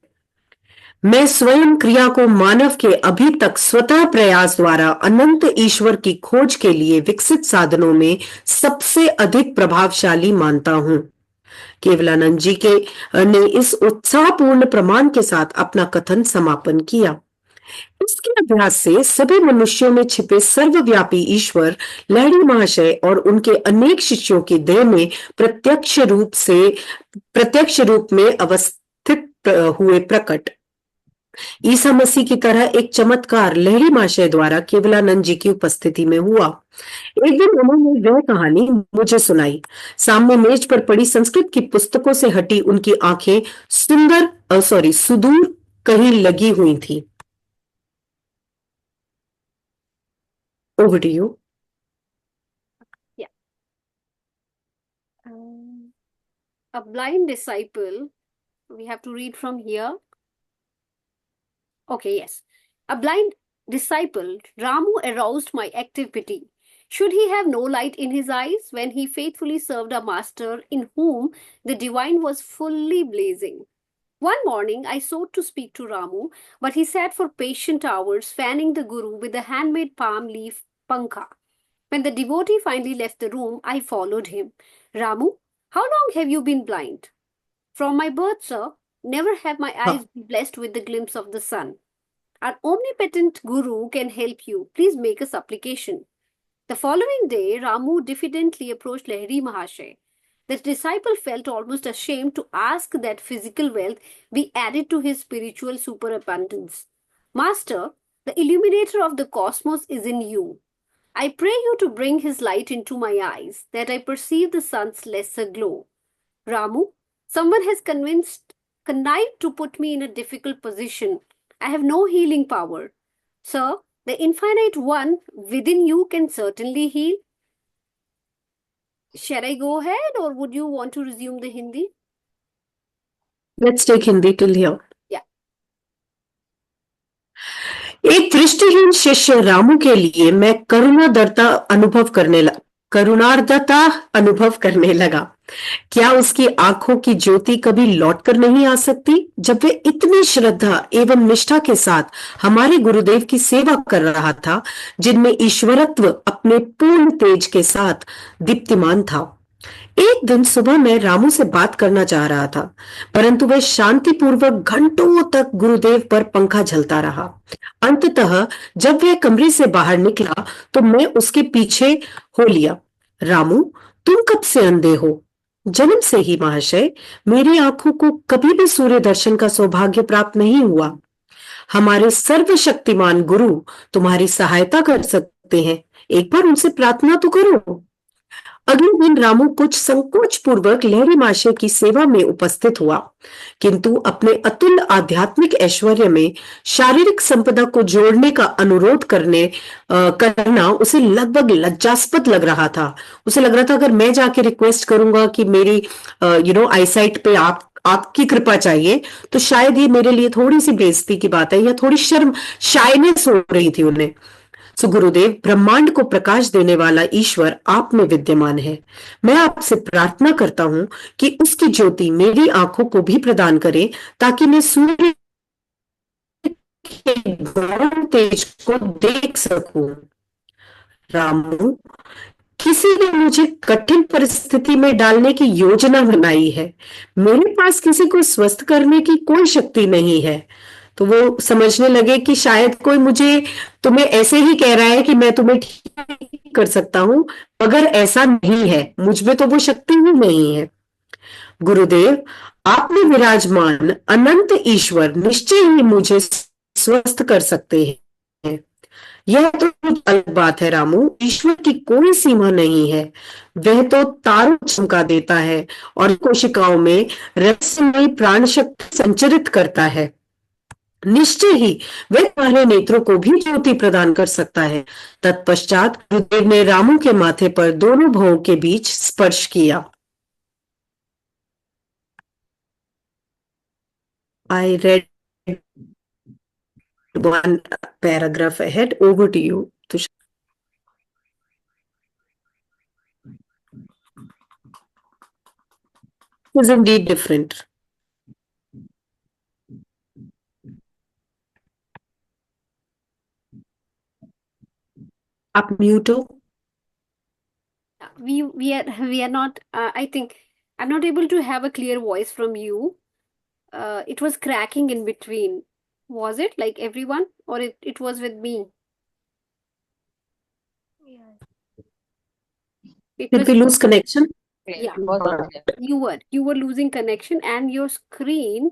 मैं स्वयं क्रिया को मानव के अभी तक स्वतः प्रयास द्वारा अनंत ईश्वर की खोज के लिए विकसित साधनों में सबसे अधिक प्रभावशाली मानता हूं। केवलानंद जी ने इस उत्साहपूर्ण प्रमाण के साथ अपना कथन समापन किया। इसके अभ्यास से सभी मनुष्यों में छिपे सर्वव्यापी ईश्वर लाहिड़ी महाशय और उनके अनेक शिष्यों की देह में प्रत्यक्ष रूप में अवस्थित हुए प्रकट। ईसा मसीह की तरह एक चमत्कार लाहिड़ी महाशय द्वारा केवलानंद जी की उपस्थिति में हुआ। एक दिन उन्होंने वह कहानी मुझे सुनाई। सामने मेज पर पड़ी संस्कृत की पुस्तकों से हटी उनकी आंखें सुदूर कहीं लगी हुई थी। Over to you. Yeah. A blind disciple, we have to read from here. Okay, yes. A blind disciple, Ramu aroused my active pity. Should he have no light in his eyes when he faithfully served a master in whom the divine was fully blazing? One morning, I sought to speak to Ramu, but he sat for patient hours fanning the Guru with a handmade palm leaf pankha. When the devotee finally left the room, I followed him. Ramu, how long have you been blind? From my birth, sir. Never have my eyes been blessed with the glimpse of the sun. Our omnipotent Guru can help you. Please make a supplication. The following day, Ramu diffidently approached Lahiri Mahasaya. The disciple felt almost ashamed to ask that physical wealth be added to his spiritual superabundance. Master, The illuminator of the cosmos is in you. I pray you to bring his light into my eyes, that I perceive the sun's lesser glow. Ramu, someone has connived to put me in a difficult position. I have no healing power. Sir, the infinite one within you can certainly heal. Shall I go ahead or would you want to resume the Hindi? Let's take Hindi till here. Yeah. एक दृष्टिहीन शिष्य रामू के लिए मैं करुणार्द्रता अनुभव करने लगा। क्या उसकी आंखों की ज्योति कभी लौटकर नहीं आ सकती, जब वे इतनी श्रद्धा एवं निष्ठा के साथ हमारे गुरुदेव की सेवा कर रहा था, जिनमें ईश्वरत्व अपने पूर्ण तेज के साथ दीप्तिमान था। एक दिन सुबह मैं रामू से बात करना चाह रहा था, परंतु वह शांतिपूर्वक घंटों तक गुरुदेव पर पंखा झलता रहा। अंततः जब वह कमरे से बाहर निकला तो मैं उसके पीछे हो लिया। रामू, तुम कब से अंधे हो? जन्म से ही महाशय, मेरी आंखों को कभी भी सूर्य दर्शन का सौभाग्य प्राप्त नहीं हुआ। हमारे सर्वशक्तिमान गुरु तुम्हारी सहायता कर सकते हैं, एक बार उनसे प्रार्थना तो करो। अगले दिन रामू कुछ संकोच पूर्वक लहरी महाशय की सेवा में उपस्थित हुआ, किंतु अपने अतुल्य आध्यात्मिक ऐश्वर्य में शारीरिक संपदा को जोड़ने का अनुरोध करना उसे लगभग लज्जास्पद लग रहा था। उसे लग रहा था अगर मैं जाके रिक्वेस्ट करूंगा कि मेरी आईसाइट पे आपकी कृपा चाहिए, तो शायद ये मेरे लिए थोड़ी सी बेइज्जती की बात है, या थोड़ी शर्म, शायनेस हो रही थी उन्हें। सो गुरुदेव, ब्रह्मांड को प्रकाश देने वाला ईश्वर आप में विद्यमान है। मैं आपसे प्रार्थना करता हूं कि उसकी ज्योति मेरी आंखों को भी प्रदान करे, ताकि मैं सूर्य के गौर तेज को देख सकूं। रामू, किसी ने मुझे कठिन परिस्थिति में डालने की योजना बनाई है। मेरे पास किसी को स्वस्थ करने की कोई शक्ति नहीं है। तो वो समझने लगे कि शायद कोई तुम्हें ऐसे ही कह रहा है कि मैं तुम्हें ठीक कर सकता हूं, मगर ऐसा नहीं है, मुझ में तो वो शक्ति ही नहीं है। गुरुदेव, आप में विराजमान अनंत ईश्वर निश्चय ही मुझे स्वस्थ कर सकते हैं। यह तो अलग बात है रामू, ईश्वर की कोई सीमा नहीं है। वह तो तारों चमका देता है और कोशिकाओं में रहस्यमयी प्राण शक्ति संचरित करता है। निश्चय ही वह तुम्हारे नेत्रों को भी ज्योति प्रदान कर सकता है। तत्पश्चात गुरुदेव ने रामू के माथे पर दोनों भौं के बीच स्पर्श किया। I read one paragraph ahead. Over to you, Tushar. It is indeed different. आप म्यूट हो। We are not. I think I'm not able to have a clear voice from you. It was cracking in between. Was it like everyone, or it was with me? It Did was we lose connection? Yeah. बहुत you were losing connection and your screen.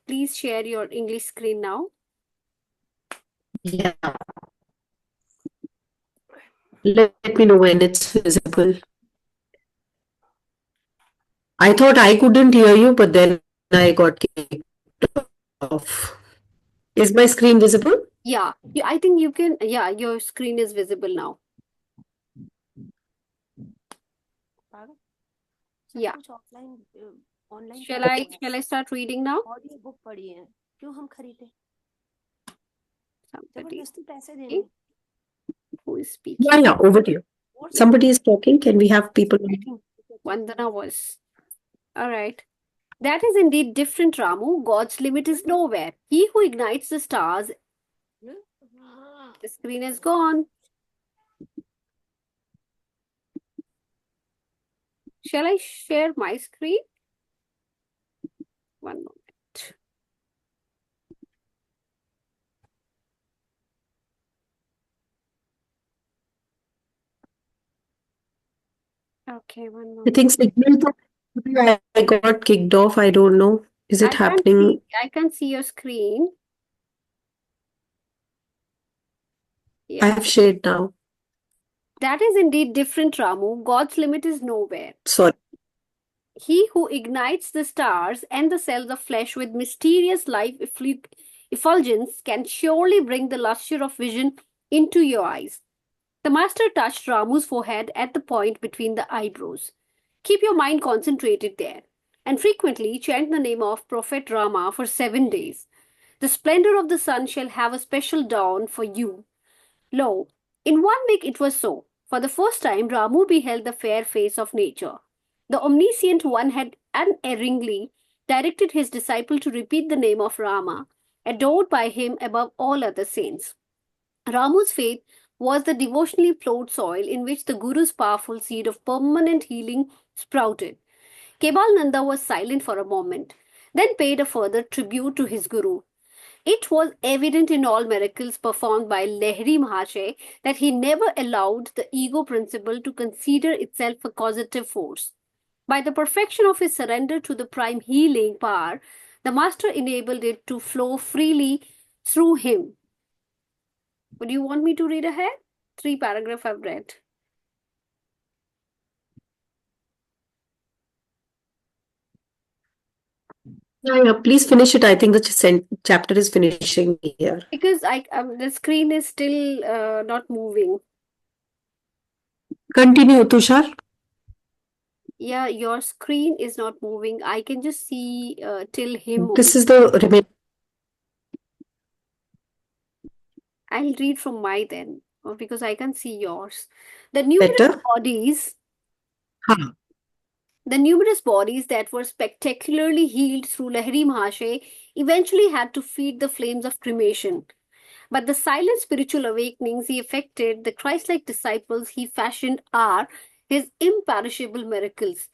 Please share your English screen now. Yeah. Let me know when it's visible. I thought I couldn't hear you, but then I got kicked off. Is my screen visible? Yeah, I think you can. Yeah, your screen is visible now. Yeah. कुछ offline online Shall I start reading now? Audio book पढ़ी है, क्यों हम खरीदे? Somebody जबरदस्ती पैसे देने। who is speaking. Yeah, over to you. Somebody is talking. Can we have people? Vandana was. All right. That is indeed different, Ramu. God's limit is nowhere. He who ignites the stars. The screen is gone. Shall I share my screen? One moment. Okay, one I moment. think signal. I got kicked off. I don't know. Is it happening? I can see your screen. I Yeah, have shared now. that is indeed different, Ramu. God's limit is nowhere. Sorry. He who ignites the stars and the cells of flesh with mysterious life effulgence can surely bring the luster of vision into your eyes. The master touched Ramu's forehead at the point between the eyebrows. Keep your mind concentrated there, and frequently chant the name of Prophet Rama for 7 days. The splendor of the sun shall have a special dawn for you. Lo, in 1 week it was so. For the first time, Ramu beheld the fair face of nature. The omniscient one had unerringly directed his disciple to repeat the name of Rama, adored by him above all other saints. Ramu's faith was the devotionally plowed soil in which the Guru's powerful seed of permanent healing sprouted. Kebal Nanda was silent for a moment, then paid a further tribute to his Guru. It was evident in all miracles performed by Lehri Mahashay that he never allowed the ego principle to consider itself a causative force. By the perfection of his surrender to the prime healing power, the Master enabled it to flow freely through him. Would you want me to read ahead? 3 paragraphs I've read. Yeah, please finish it. I think the chapter is finishing here. Because the screen is still not moving. Continue, Tushar. Yeah, your screen is not moving. I can just see till him This only. is the remaining I'll read from my then, because I can't see yours. The numerous better. bodies, Huh. the numerous bodies that were spectacularly healed through Lahiri Mahashay eventually had to feed the flames of cremation. But the silent spiritual awakenings he effected, the Christ-like disciples he fashioned, are his imperishable miracles.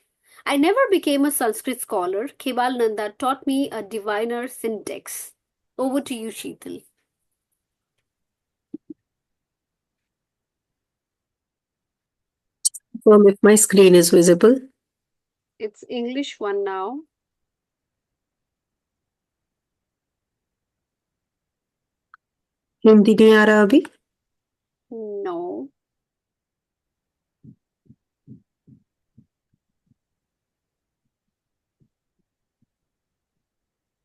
I never became a Sanskrit scholar. Kebal Nanda taught me a diviner syntax. Over to you, Sheetal. If my screen is visible. It's English one now. Hindi नहीं आ रहा अभी. No.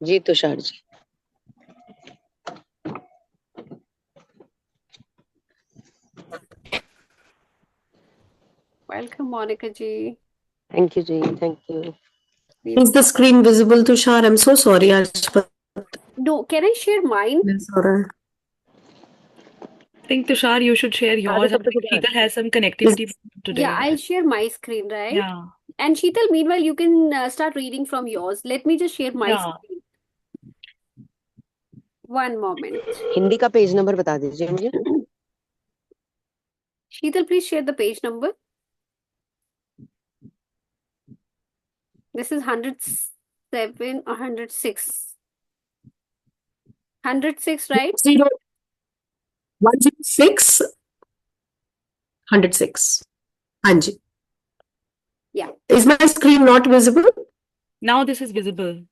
जी Tushar ji. Welcome, Monica ji. Thank you जी. Thank you. Is the screen visible, Tushar? I'm so sorry. आज No, can I share mine? Miss हो रहा है. I think Tushar, you should share आगे yours. I तब तक think उधर Sheetal has some connectivity today. Yeah, I'll share my screen, right? Yeah. And Sheetal, meanwhile, you can start reading from yours. Let me just share my Yeah. screen. One moment. Hindi का पेज नंबर बता दीजिए मुझे. Sheetal, please share the page number. This is 107 or 106. 106, right? 106 106. हाँ जी. Yeah. Is my screen not visible? Now this is visible.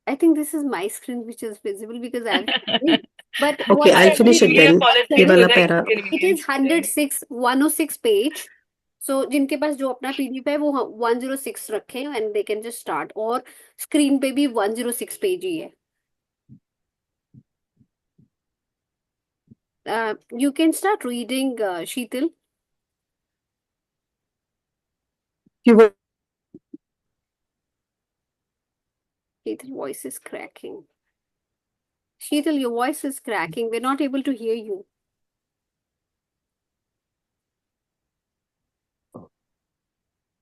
I think this is my screen which is visible because I've but Okay, what I'll I finish it did We then. apologize ये for वाला the para. it is 106 page. So जिनके पास जो अपना PDF है वो 106 रखें and they can just start. और screen पे भी 106 पेज ही है. You can start reading, Sheetal. You Sheetal, voice is cracking. Sheetal, your voice is cracking. We're not able to hear you.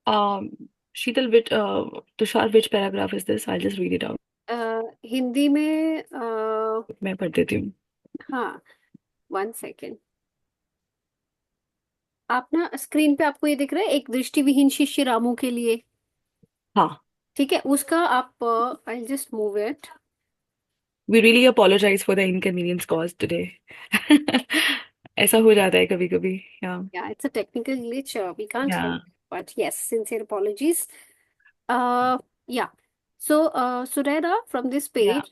Sheetal, Tushar, which paragraph is this? I'll just read it out. Hindi में मैं पढ़ देती हूँ. हाँ, 1 second. आप ना स्क्रीन पे आपको ये दिख रहा है एक दृष्टिविहीन शिष्य रामू के लिए. हाँ. ठीक है, उसका आप I'll just move it. We really apologize for the inconvenience caused today. ऐसा हो जाता है कभी-कभी. Yeah. Yeah, it's a technical glitch. We can't Yeah. help. But yes, sincere apologies. Yeah. So, Surera, from this Yeah. page,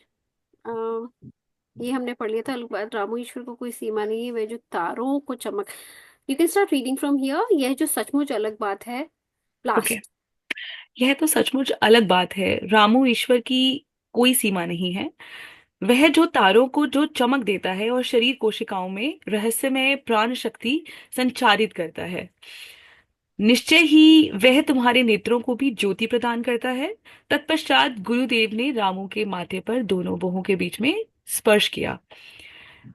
ये हमने पढ़ लिया था रामू ईश्वर को कोई सीमा नहीं है, वे जो तारों को चमक। You can start reading from here. यह जो सचमुच अलग बात है, ओके, लास्ट। यह तो सचमुच अलग बात है, रामू ईश्वर की कोई सीमा नहीं है। वह जो तारों को जो चमक देता है और शरीर कोशिकाओं में रहस्यमय प्राण शक्ति संचारित करता है, निश्चय ही वह तुम्हारे नेत्रों को भी ज्योति प्रदान करता है। तत्पश्चात गुरुदेव ने रामू के माथे पर दोनों बाहों के बीच में स्पर्श किया।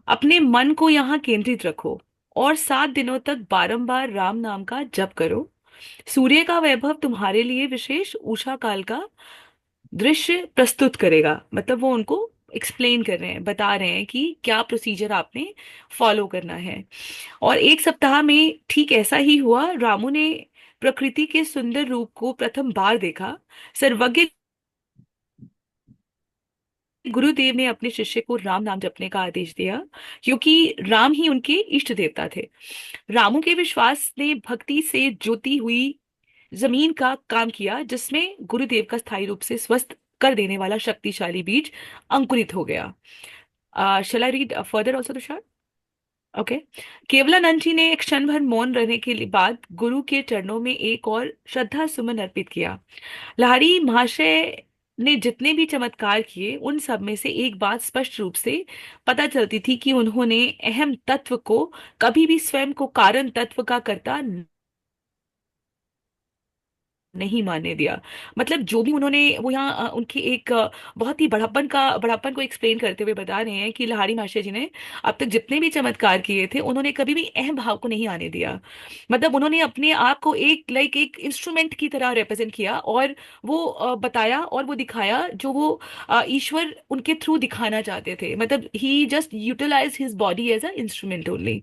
अपने मन को यहाँ केंद्रित रखो और 7 दिनों तक बारंबार राम नाम का जप करो। सूर्य का वैभव तुम्हारे लिए विशेष उषा काल का दृश्य प्रस्तुत करेगा। मतलब वो उनको एक्सप्लेन कर रहे हैं, बता रहे हैं कि क्या प्रोसीजर आपने फॉलो करना है। और 1 सप्ताह में ठीक ऐसा ही हुआ। रामू ने प्रकृति के सुंदर रूप को प्रथम बार देखा। सर्वज्ञ गुरुदेव ने अपने शिष्य को राम नाम जपने का आदेश दिया, क्योंकि राम ही उनके इष्ट देवता थे। रामू के विश्वास ने भक्ति से ज्योति हुई जमीन का काम किया, जिसमें गुरुदेव का स्थायी रूप से स्वस्थ कर देने वाला शक्तिशाली बीज अंकुरित हो गया। Shall I read further also Tushar? Okay. Kevalanand ji ने एक क्षण भर मौन रहने के बाद गुरु के चरणों में एक और श्रद्धा सुमन अर्पित किया। लाहिड़ी महाशय ने जितने भी चमत्कार किए, उन सब में से एक बात स्पष्ट रूप से पता चलती थी कि उन्होंने अहम तत्व को कभी भी स्वयं को कारण तत्व का कर्ता नहीं मानने दिया। मतलब जो भी उन्होंने वो यहाँ उनकी एक बहुत ही बड़प्पन को एक्सप्लेन करते हुए बता रहे हैं कि लाहिड़ी महाशय जी ने अब तक जितने भी चमत्कार किए थे, उन्होंने कभी भी अहम भाव को नहीं आने दिया। मतलब उन्होंने अपने आप को एक इंस्ट्रूमेंट की तरह रिप्रेजेंट किया, और वो बताया और वो दिखाया जो वो ईश्वर उनके थ्रू दिखाना चाहते थे। मतलब ही just utilise his body as a instrument only.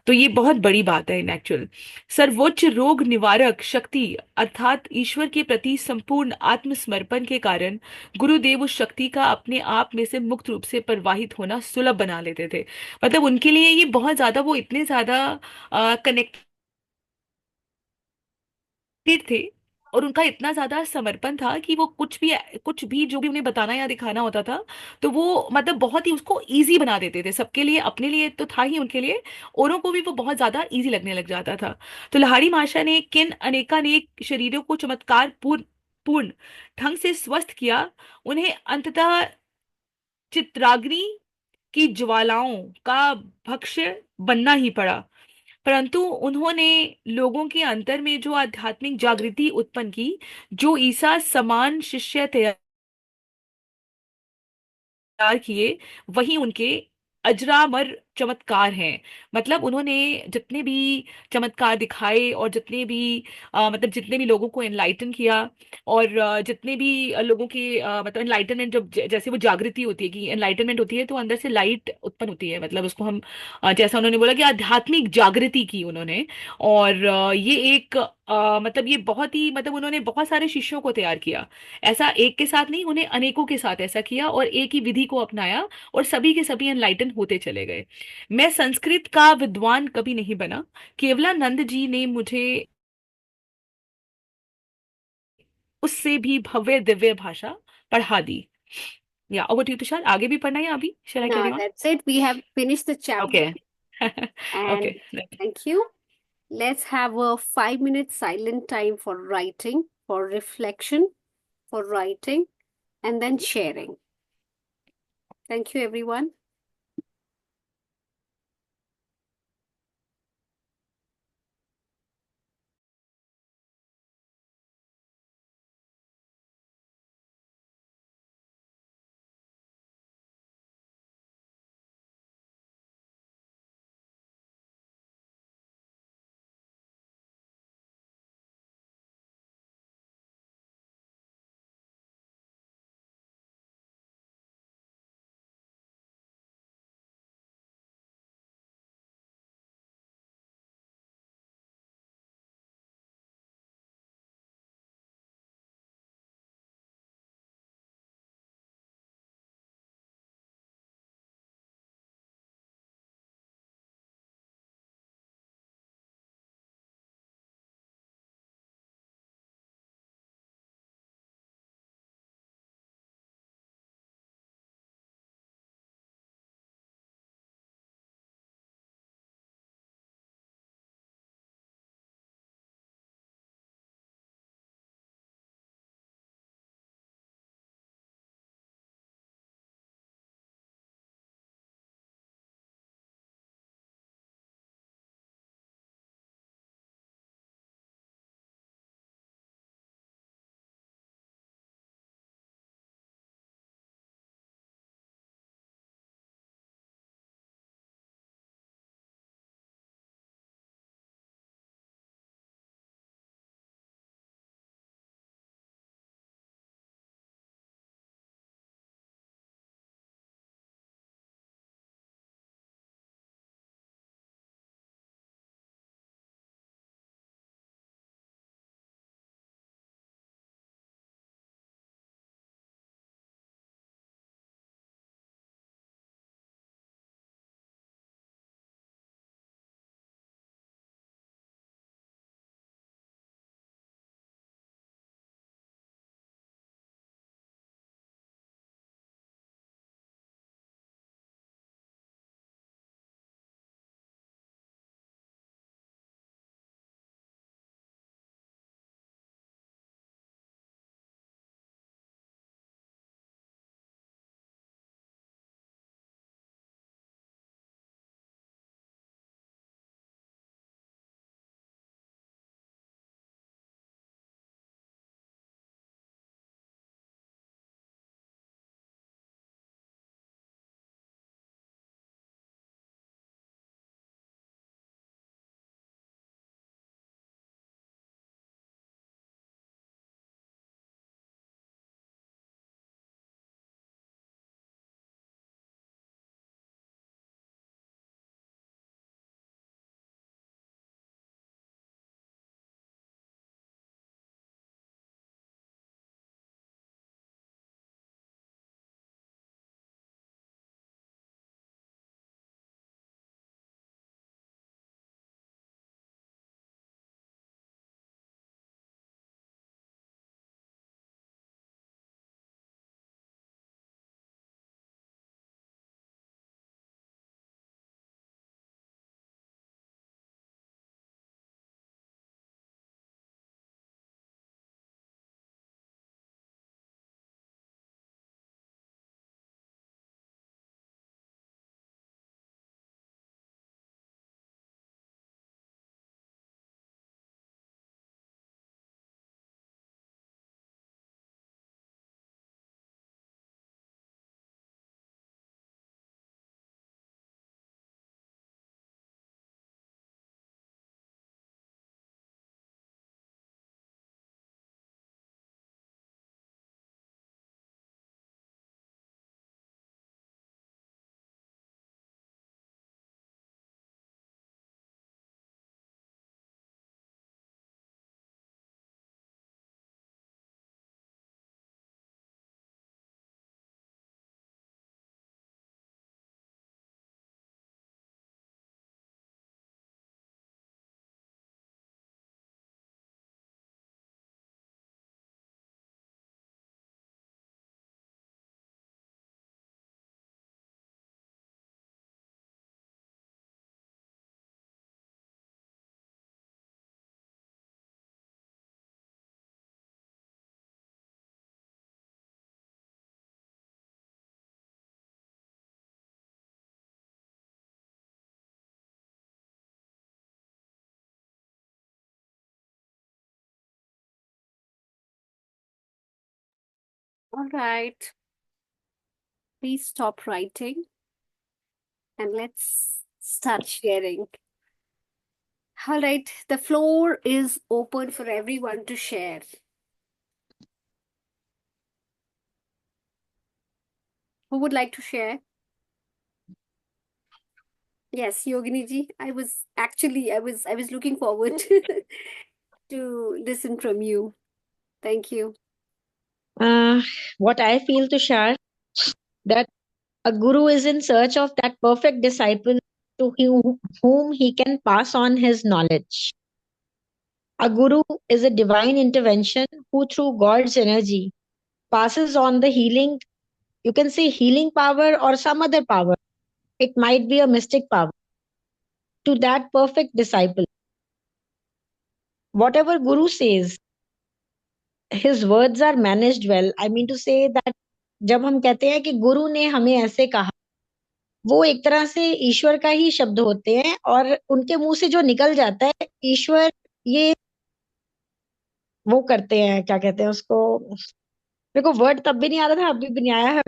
तो ये बहुत बड़ी बात है इन एक्चुअल। सर्वोच्च रोग निवारक शक्ति अर्थात ईश्वर के प्रति संपूर्ण आत्मसमर्पण के कारण गुरुदेव उस शक्ति का अपने आप में से मुक्त रूप से प्रवाहित होना सुलभ बना लेते थे। मतलब उनके लिए ये बहुत ज्यादा, वो इतने ज्यादा कनेक्टेड थे, और उनका इतना ज्यादा समर्पण था कि वो कुछ भी जो भी उन्हें बताना या दिखाना होता था, तो वो मतलब बहुत ही उसको इजी बना देते थे सबके लिए। अपने लिए तो था ही, उनके लिए औरों को भी वो बहुत ज्यादा इजी लगने लग जाता था। तो लाहिड़ी माशा ने किन अनेकानेक शरीरों को चमत्कार पूर्ण ढंग से स्वस्थ किया, उन्हें अंततः चित्राग्नि की ज्वालाओं का भक्ष्य बनना ही पड़ा। परंतु उन्होंने लोगों के अंतर में जो आध्यात्मिक जागृति उत्पन्न की, जो ईसा समान शिष्य तैयार किए, वही उनके अजरामर चमत्कार हैं। मतलब उन्होंने जितने भी चमत्कार दिखाए, और जितने भी मतलब जितने भी लोगों को एनलाइटन किया, और जितने भी लोगों के मतलब एनलाइटनमेंट, जब जैसे वो जागृति होती है कि एनलाइटनमेंट होती है, तो अंदर से लाइट उत्पन्न होती है। मतलब उसको हम जैसा उन्होंने बोला कि आध्यात्मिक जागृति की उन्होंने। और ये एक मतलब ये बहुत ही, मतलब उन्होंने बहुत सारे शिष्यों को तैयार किया। ऐसा एक के साथ नहीं, उन्हें अनेकों के साथ ऐसा किया, और एक ही विधि को अपनाया, और सभी के सभी एनलाइटन होते चले गए। मैं संस्कृत का विद्वान कभी नहीं बना, केवलानंद जी ने मुझे उससे भी भव्य दिव्य भाषा पढ़ा दी। या ओवर टू यू तुषार, आगे भी पढ़ना है या अभी शैल आई ना, carry on? That's it, we have finished the okay. Chapter. Okay. And thank you. Let's have a 5 minute silent time for writing, for reflection, for writing, and then sharing. Thank you, everyone. All right. Please stop writing and let's start sharing. All right. The floor is open for everyone to share. Who would like to share? Yes, Yogini ji. I was looking forward to listen from you. Thank you. What I feel, Tushar, that a guru is in search of that perfect disciple to whom he can pass on his knowledge. A guru is a divine intervention who, through God's energy, passes on the healing, you can say healing power or some other power. It might be a mystic power to that perfect disciple. Whatever guru says, his words are managed well. I mean to say that जब हम कहते हैं कि गुरु ने हमें ऐसे कहा, वो एक तरह से ईश्वर का ही शब्द होते हैं और उनके मुंह से जो निकल जाता है ईश्वर ये वो करते हैं, क्या कहते हैं उसको, मेरे को वर्ड तब भी नहीं आ रहा था, अभी भी नहीं आया है,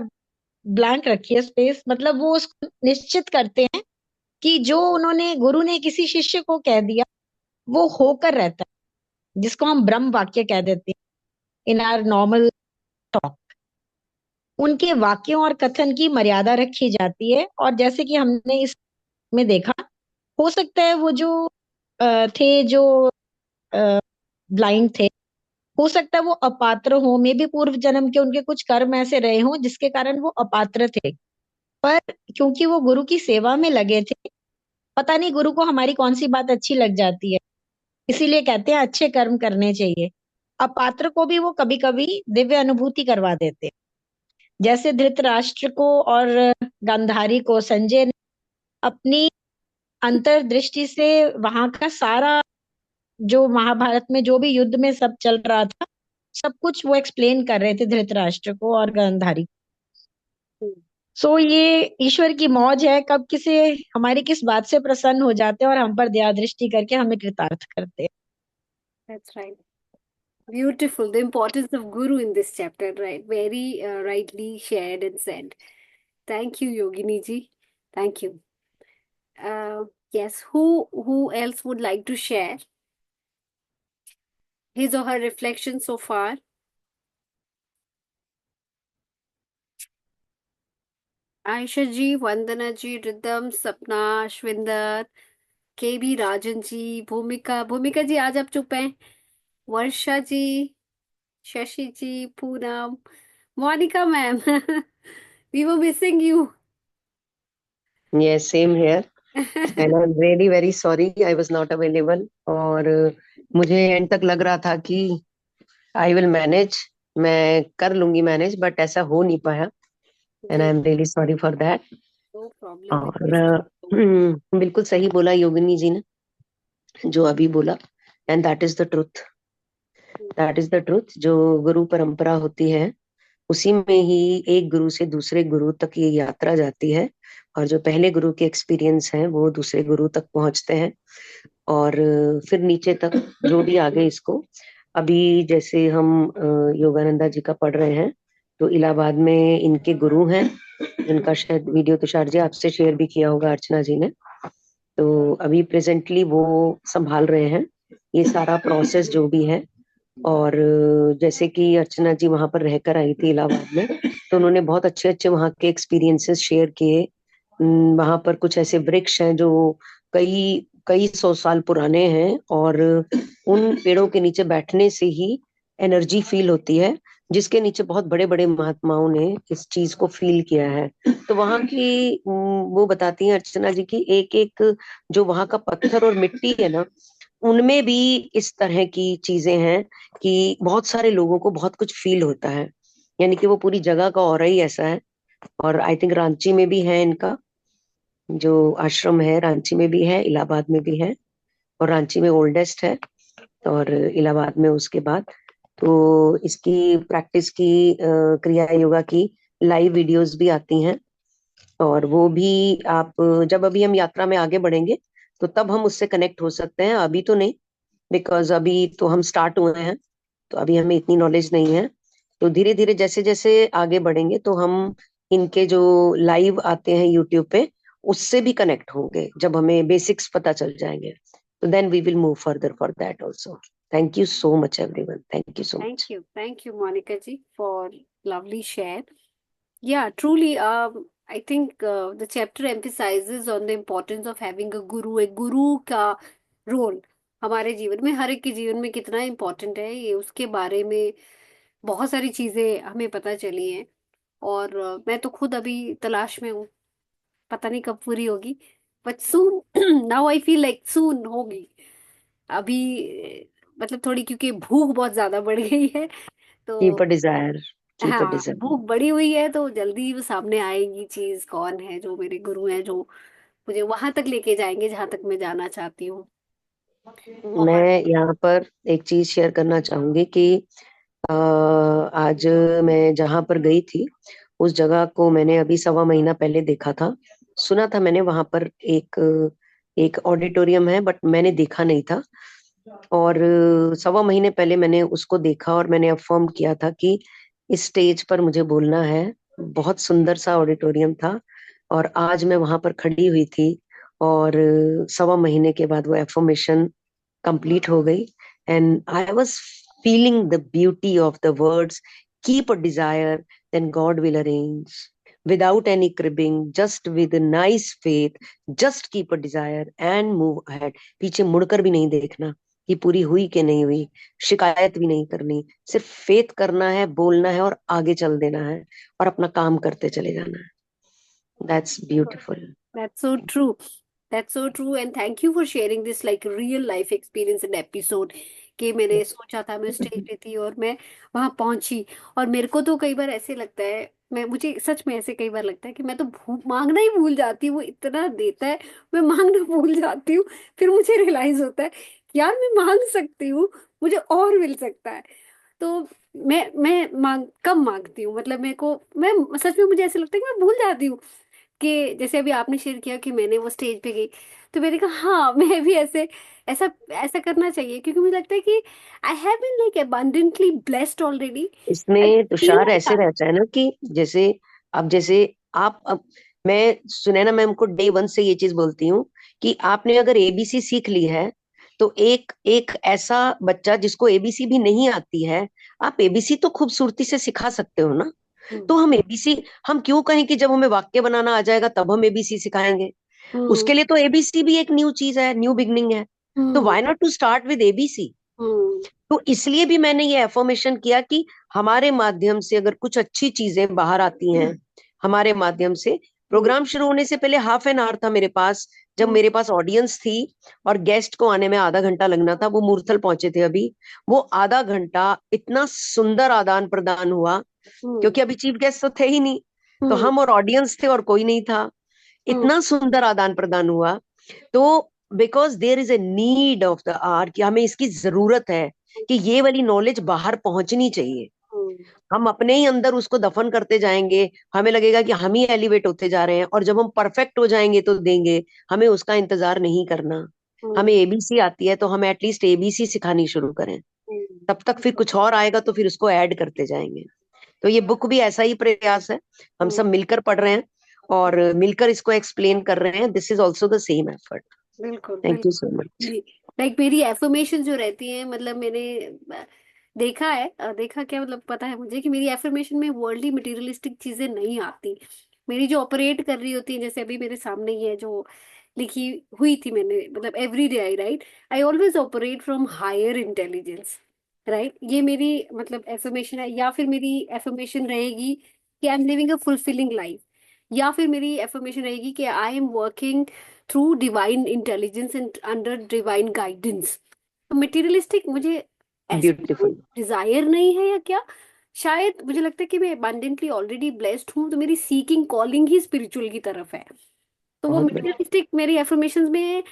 ब्लैंक रखिए स्पेस, मतलब वो उसको निश्चित करते हैं कि जो उन्होंने गुरु ने किसी शिष्य को कह दिया वो होकर रहता है, जिसको हम ब्रह्म वाक्य कह देते हैं इन आवर नॉर्मल टॉक। उनके वाक्यों और कथन की मर्यादा रखी जाती है और जैसे कि हमने इसमें देखा, हो सकता है वो जो थे जो ब्लाइंड थे, हो सकता है वो अपात्र हो, मे भी पूर्व जन्म के उनके कुछ कर्म ऐसे रहे हों जिसके कारण वो अपात्र थे, पर क्योंकि वो गुरु की सेवा में लगे थे, पता नहीं गुरु को हमारी कौन सी बात अच्छी लग जाती है, इसीलिए कहते हैं अच्छे कर्म करने चाहिए। अपात्र को भी वो कभी कभी दिव्य अनुभूति करवा देते हैं, जैसे धृतराष्ट्र को और गांधारी को संजय ने अपनी अंतर्दृष्टि से वहां का सारा जो महाभारत में जो भी युद्ध में सब चल रहा था, सब कुछ वो एक्सप्लेन कर रहे थे धृतराष्ट्र को और गांधारी को। सो ये ईश्वर की मौज है, कब किसे हमारी किस बात से प्रसन्न हो जाते हैं और हम पर दया दृष्टि करके हमें कृतार्थ करते हैं। That's right. Beautiful. The importance of Guru in this chapter, right? Very rightly shared and said. Thank you, Yogini ji. Thank you. Yes, who else would like to share his or her reflection so far? Ayesha ji, Vandana ji, Ridham, Sapna, Ashwinder, के बी राजन जी, भूमिका जी आज आप चुप हैं, Varsha ji, Shashi ji, Poonam, Monica ma'am, we were missing you. Yes, same here. And I'm really very sorry I was not available. और मुझे एंड तक लग रहा था कि I will manage, मैं कर लूंगी मैनेज, बट ऐसा हो नहीं पाया, and I am really sorry for that. No problem. और बिल्कुल सही बोला योगिनी जी ने जो अभी बोला, and that is the truth, that is the truth. जो गुरु परंपरा होती है उसी में ही एक गुरु से दूसरे गुरु तक ये यात्रा जाती है, और जो पहले गुरु के एक्सपीरियंस हैं वो दूसरे गुरु तक पहुंचते हैं, और फिर नीचे तक जो भी आगे इसको, अभी जैसे हम योगानंदा जी का पढ़ रहे हैं, तो इलाहाबाद में इनके गुरु हैं जिनका शायद वीडियो तुषार जी आपसे शेयर भी किया होगा अर्चना जी ने, तो अभी प्रेजेंटली वो संभाल रहे हैं ये सारा प्रोसेस जो भी है। और जैसे कि अर्चना जी वहां पर रहकर आई थी इलाहाबाद में, तो उन्होंने बहुत अच्छे अच्छे वहां के एक्सपीरियंसेस शेयर किए। वहां पर कुछ ऐसे वृक्ष हैं जो कई कई 100 साल पुराने हैं, और उन पेड़ों के नीचे बैठने से ही एनर्जी फील होती है, जिसके नीचे बहुत बड़े बड़े महात्माओं ने इस चीज को फील किया है। तो वहां की वो बताती हैं अर्चना जी की एक एक जो वहां का पत्थर और मिट्टी है ना, उनमें भी इस तरह की चीजें हैं कि बहुत सारे लोगों को बहुत कुछ फील होता है, यानी कि वो पूरी जगह का ऑरा ही ऐसा है। और आई थिंक रांची में भी है इनका जो आश्रम है, रांची में भी है, इलाहाबाद में भी है, और रांची में ओल्डेस्ट है और इलाहाबाद में उसके बाद। तो इसकी प्रैक्टिस की क्रिया योगा की लाइव वीडियोस भी आती हैं, और वो भी आप जब अभी हम यात्रा में आगे बढ़ेंगे तो तब हम उससे कनेक्ट हो सकते हैं, अभी तो नहीं, बिकॉज अभी तो हम स्टार्ट हुए हैं, तो अभी हमें इतनी नॉलेज नहीं है। तो धीरे धीरे जैसे जैसे आगे बढ़ेंगे तो हम इनके जो लाइव आते हैं यूट्यूब पे उससे भी कनेक्ट होंगे, जब हमें बेसिक्स पता चल जाएंगे, तो then we will move further for that also. Thank you so much everyone, thank you so much. Thank you, Monica ji, for lovely share. Yeah, truly. I think the chapter emphasizes on the importance of having a guru. एक गुरु का रोल हमारे जीवन में, हर एक के जीवन में कितना इम्पोर्टेंट है, ये उसके बारे में बहुत सारी चीजें हमें पता चली हैं। और मैं तो खुद अभी तलाश में हूँ, पता नहीं कब पूरी होगी, but soon now I feel like soon होगी अभी। मतलब थोड़ी, क्योंकि भूख बहुत ज्यादा बढ़ गई है, कीप तो अ डिजायर, कीप अ हाँ, डिजायर। भूख बढ़ी हुई है, तो जल्दी वो सामने आएगी चीज, कौन है जो मेरे गुरु हैं, जो मुझे वहां तक लेके जाएंगे जहां तक मैं जाना चाहती हूँ। बहुत। मैं यहाँ पर एक चीज शेयर करना चाहूंगी कि आज मैं जहां पर गई थी उस जगह को मैंने अभी 1.25 महीना पहले देखा था। सुना था मैंने वहां पर एक एक ऑडिटोरियम है, बट मैंने देखा नहीं था। और 1.25 महीने पहले मैंने उसको देखा और मैंने अफर्म किया था कि इस स्टेज पर मुझे बोलना है। बहुत सुंदर सा ऑडिटोरियम था और आज मैं वहां पर खड़ी हुई थी और 1.25 महीने के बाद वो एफर्मेशन कंप्लीट हो गई। And I was feeling the beauty of the words, keep a desire then God will arrange, without any cribbing, just with a nice faith, just keep a desire and move ahead। पीछे मुड़कर भी नहीं देखना कि पूरी हुई कि नहीं हुई, शिकायत भी नहीं करनी, सिर्फ फेथ करना है, बोलना है और आगे चल देना है और अपना काम करते चले जाना है। That's beautiful. That's so true. That's so true. And thank you for sharing this like real life experience and episode। कि मैंने सोचा था, मैं स्टेज पे थी और मैं वहां पहुंची। और मेरे को तो कई बार ऐसे लगता है, मैं मुझे सच में ऐसे कई बार लगता है कि मैं तो मांगना ही भूल जाती हूँ, वो इतना देता है, मैं मांगना भूल जाती हूँ। फिर मुझे रियलाइज होता है, यार मैं मांग सकती हूँ, मुझे और मिल सकता है। तो मैं कम मांगती हूँ, मतलब मेरे को, मैं सच में मुझे ऐसे लगता है कि मैं भूल जाती हूँ। कि जैसे अभी आपने शेयर किया कि मैंने वो स्टेज पे गई, तो मैंने कहा हाँ, मैं भी ऐसे ऐसा ऐसा करना चाहिए, क्योंकि मुझे लगता है कि I have been like abundantly blessed already। I इसमें फील तुषार लाइक ऐसे रहता है ना कि जैसे अब जैसे आप अब मैं सुनैना मैम को डे वन से ये चीज बोलती हूँ कि आपने अगर एबीसी सीख ली है तो एक एक ऐसा बच्चा जिसको एबीसी भी नहीं आती है, आप एबीसी तो खूबसूरती से सिखा सकते हो ना। तो हम एबीसी, हम क्यों कहें कि जब हमें वाक्य बनाना आ जाएगा तब हम एबीसी सिखाएंगे? उसके लिए तो एबीसी भी एक न्यू चीज है, न्यू बिगनिंग है। तो why not to start with ABC? तो इसलिए भी मैंने ये एफर्मेशन किया कि हमारे माध्यम से अगर कुछ अच्छी चीजें बाहर आती हैं, हमारे माध्यम से। प्रोग्राम शुरू होने से पहले हाफ एन आवर था मेरे पास, जब मेरे पास ऑडियंस थी और गेस्ट को आने में आधा घंटा लगना था। वो मूर्थल पहुंचे थे अभी। वो आधा घंटा इतना सुंदर आदान प्रदान हुआ, क्योंकि अभी चीफ गेस्ट तो थे ही नहीं, तो हम और ऑडियंस थे और कोई नहीं था। इतना सुंदर आदान प्रदान हुआ। तो because there is a need of the hour, कि हमें इसकी जरूरत है कि ये वाली नॉलेज बाहर पहुंचनी चाहिए। हम अपने ही अंदर उसको दफन करते जाएंगे, हमें लगेगा कि हम ही एलिवेट होते जा रहे हैं, और जब हम परफेक्ट हो जाएंगे तो देंगे। हमें उसका इंतजार नहीं करना। हमें एबीसी आती है तो हम एटलीस्ट एबीसी सिखानी शुरू करें, तब तक फिर कुछ और आएगा तो फिर उसको ऐड करते जाएंगे। तो ये बुक भी ऐसा ही प्रयास है, हम सब मिलकर पढ़ रहे हैं और मिलकर इसको एक्सप्लेन कर रहे हैं। This is also the same effort. बिल्कुल थैंक यू बिल्कुल सो मच। जी। लाइक मेरी एफर्मेशन जो रहती है, मतलब मैंने देखा है, देखा क्या, मतलब पता है मुझे कि मेरी एफर्मेशन में वर्ल्डली मटेरियलिस्टिक चीजें नहीं आती। मेरी जो ऑपरेट कर रही होती है, जैसे अभी मेरे सामने ही है जो लिखी हुई थी मैंने, मतलब every day I write, I always operate from higher intelligence. Right, ये मेरी मतलब एफर्मेशन है। या फिर मेरी एफर्मेशन रहेगी कि I am living a fulfilling life. या फिर मेरी एफर्मेशन रहेगी कि I am working through divine intelligence and under divine guidance. तो मटेरियलिस्टिक मुझे ऐसा कोई ब्यूटीफुल। डिजायर नहीं है, या क्या, शायद मुझे लगता है कि मैं अबंडेंटली ऑलरेडी ब्लेस्ड हूँ, तो मेरी सीकिंग कॉलिंग ही स्पिरिचुअल की तरफ है। तो वो बहुत बढ़िया। मटेरियलिस्टिक मेरी एफर्मेशंस में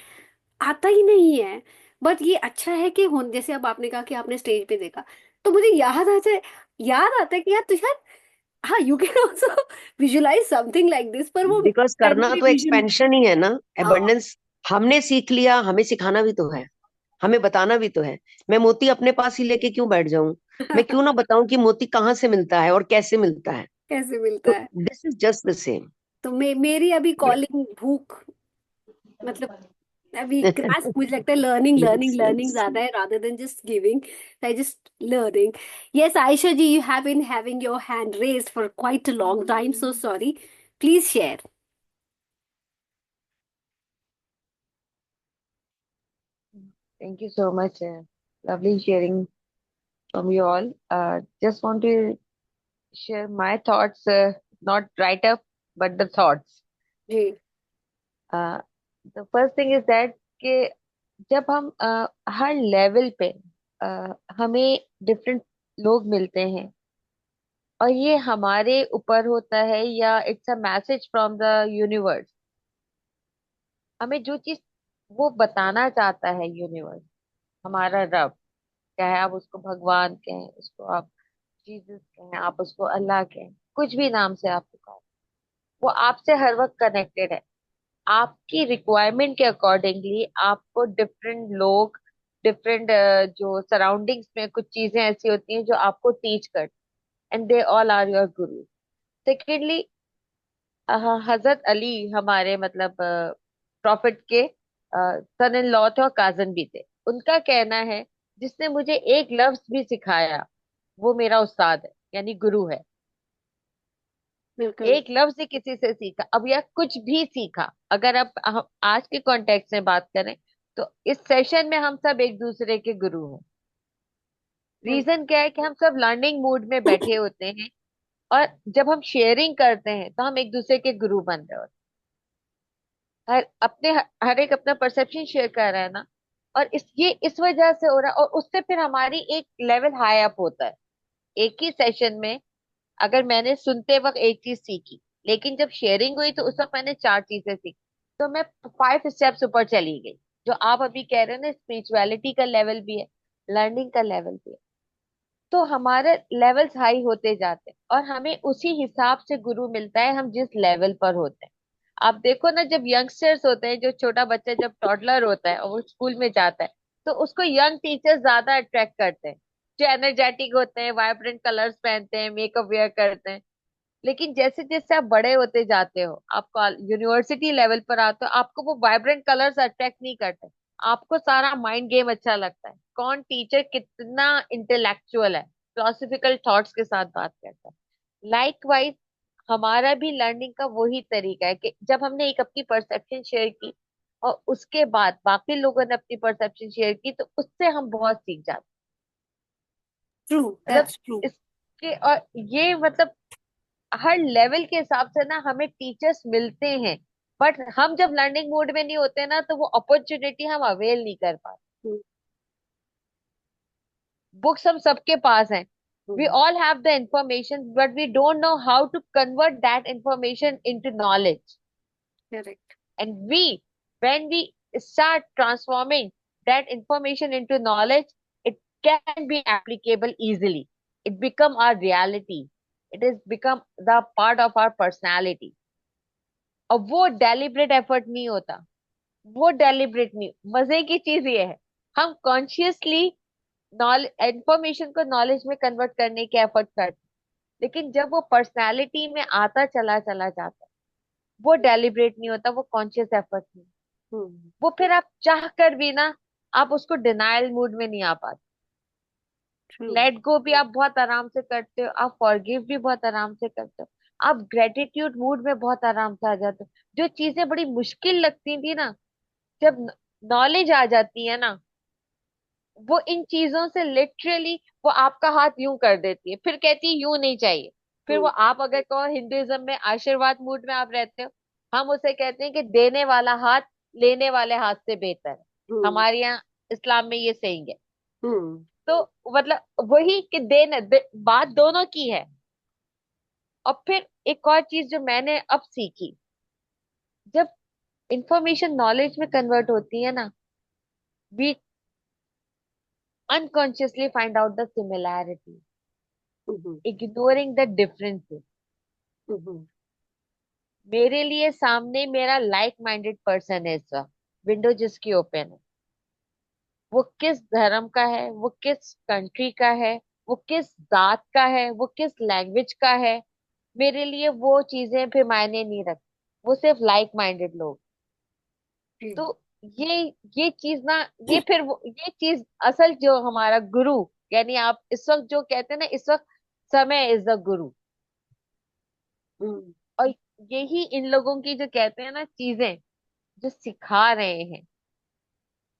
आता ही नहीं है। बट ये अच्छा है कि हो, जैसे अब आपने कहा कि आपने स्टेज पे देखा, तो मुझे याद आता है कि यार तुषार, हाँ, you can also visualise something like this, पर वो बिकॉज करना प्राइमरी तो विजन। एक्सपेंशन ही है ना, हाँ। एबंडेंस। हमने सीख लिया, हमें सिखाना भी तो है। हमें बताना भी तो है। मैं मोती अपने पास ही लेके क्यों बैठ जाऊं? मैं क्यों ना बताऊं कि मोती कहाँ से मिलता है और कैसे मिलता है? कैसे मिलता तो है? This is just the same. तो मेरी अभी कॉलिंग भूख, मतलब अभी क्लास मुझे लगता है learning learning yes learning yes. ज्यादा है rather than just giving. I just learning. Yes, Aisha ji, you have been having your hand raised for quite a long time. So sorry. Please share. Thank you so much. Lovely sharing from you all. Just want to share my thoughts, not write up, but the thoughts. Ji Uh, the first thing is that कि जब हम हर लेवल पे हमें डिफरेंट लोग मिलते हैं और ये हमारे ऊपर होता है या it's a message from the universe, हमें जो चीज वो बताना चाहता है यूनिवर्स, हमारा रब, चाहे आप उसको भगवान कहें, उसको आप जीसस कहें, आप उसको अल्लाह कहें, कुछ भी नाम से आप पुकारें, वो आपसे हर वक्त कनेक्टेड है। आपकी रिक्वायरमेंट के अकॉर्डिंगली आपको डिफरेंट लोग, डिफरेंट जो सराउंडिंग्स में कुछ चीजें ऐसी होती हैं जो आपको टीच कर, and they all are your guru. Secondly, Hazrat Ali हमारे मतलब प्रॉफिट के सन इन लॉ थे और काजन भी थे। उनका कहना है जिसने मुझे एक लफ्ज भी सिखाया वो मेरा उस्ताद है, यानी गुरु है। बिल्कुल। एक लफ्ज ही किसी से सीखा, अब या कुछ भी सीखा, अगर आप हम आज के कॉन्टेक्स्ट में बात करें तो इस सेशन में हम सब एक दूसरे के गुरु हैं। रीजन क्या है कि हम सब लर्निंग मूड में बैठे होते हैं और जब हम शेयरिंग करते हैं तो हम एक दूसरे के गुरु बन रहे होते हैं। हर एक अपना परसेप्शन शेयर कर रहा है ना, और ये इस वजह से हो रहा है, और उससे फिर हमारी एक लेवल हाई अप होता है। एक ही सेशन में अगर मैंने सुनते वक्त एक चीज सीखी, लेकिन जब शेयरिंग हुई तो उस वक्त मैंने 4 चीजें सीखी, तो मैं 5 स्टेप्स ऊपर चली गई। जो आप अभी कह रहे हैं ना, स्पिरिचुअलिटी का लेवल भी है, लर्निंग का लेवल भी है, तो हमारे लेवल्स हाई होते जाते हैं और हमें उसी हिसाब से गुरु मिलता है हम जिस लेवल पर होते हैं। आप देखो ना, जब यंगस्टर्स होते हैं, जो छोटा बच्चा जब टॉडलर होता है और वो स्कूल में जाता है, तो उसको यंग टीचर्स ज्यादा अट्रैक्ट करते हैं, जो एनर्जेटिक होते हैं, वाइब्रेंट कलर्स पहनते हैं, मेकअप वेयर करते हैं। लेकिन जैसे जैसे आप बड़े होते जाते हो, आप यूनिवर्सिटी लेवल पर आते हो, आपको वो वाइब्रेंट कलर्स अट्रैक्ट नहीं करते, आपको सारा माइंड गेम अच्छा लगता है, कौन टीचर कितना इंटेलेक्चुअल है, फिलोसफिकल थॉट्स के साथ बात करता है। लाइकवाइज हमारा भी लर्निंग का वही तरीका है कि जब हमने एक अपनी परसेप्शन शेयर की और उसके बाद बाकी लोगों ने अपनी परसेप्शन शेयर की, तो उससे हम बहुत सीख जाते ट्रू, हैं। मतलब दैट्स ट्रू। इसके और ये मतलब हर लेवल के हिसाब से ना हमें टीचर्स मिलते हैं, बट हम जब लर्निंग मोड में नहीं होते ना तो वो अपॉर्चुनिटी हम अवेल नहीं कर पाते। बुक्स हम सबके पास हैं, we all have the information, but we don't know how to convert that information into knowledge. Correct. And when we start transforming that information into knowledge, it can be applicable easily. It become our reality. It has become the part of our personality. और वो डेलिब्रेट एफर्ट नहीं होता, वो डेलिब्रेट नहीं। मजे की चीज ये है, हम कॉन्शियसली नॉलेज इंफॉर्मेशन को नॉलेज में कन्वर्ट करने के एफर्ट करते हैं, लेकिन जब वो पर्सनालिटी में आता चला चला जाता है, वो डेलिब्रेट नहीं होता, वो कॉन्शियस एफर्ट नहीं। वो फिर आप चाह कर भी ना, आप उसको डिनायल मूड में नहीं आ पाते। ट्रू। लेट गो भी आप बहुत आराम से करते हो, आप फॉरगिव भी बहुत आराम से करते हो, आप ग्रेटिट्यूड मूड में बहुत आराम से आ जाते हो। जो चीजें बड़ी मुश्किल लगती थी ना, जब नॉलेज आ जाती है ना, वो इन चीजों से लिटरली वो आपका हाथ यूं कर देती है, फिर कहती है यूं नहीं चाहिए। फिर वो आप अगर कहो हिंदुइज्म में आशीर्वाद मूड में आप रहते हो, हम उसे कहते हैं कि देने वाला हाथ लेने वाले हाथ से बेहतर है। हमारे यहाँ इस्लाम में ये सही है। तो मतलब वही कि बात दोनों की है। और फिर एक और चीज जो मैंने अब सीखी, जब इंफॉर्मेशन नॉलेज में कन्वर्ट होती है ना, we unconsciously find out the similarity, ignoring the differences. मेरे लिए सामने मेरा लाइक माइंडेड पर्सन है, इस वक्त विंडो जिसकी ओपन है, वो किस धर्म का है, वो किस कंट्री का है, वो किस जात का है, वो किस लैंग्वेज का है, मेरे लिए वो चीजें फिर मायने नहीं रखती। वो सिर्फ लाइक माइंडेड लोग। तो ये ये चीज ना, ये चीज असल जो हमारा गुरु, यानी आप इस वक्त जो कहते हैं ना, इस वक्त समय इज द गुरु। और यही इन लोगों की जो कहते हैं ना चीजें जो सिखा रहे हैं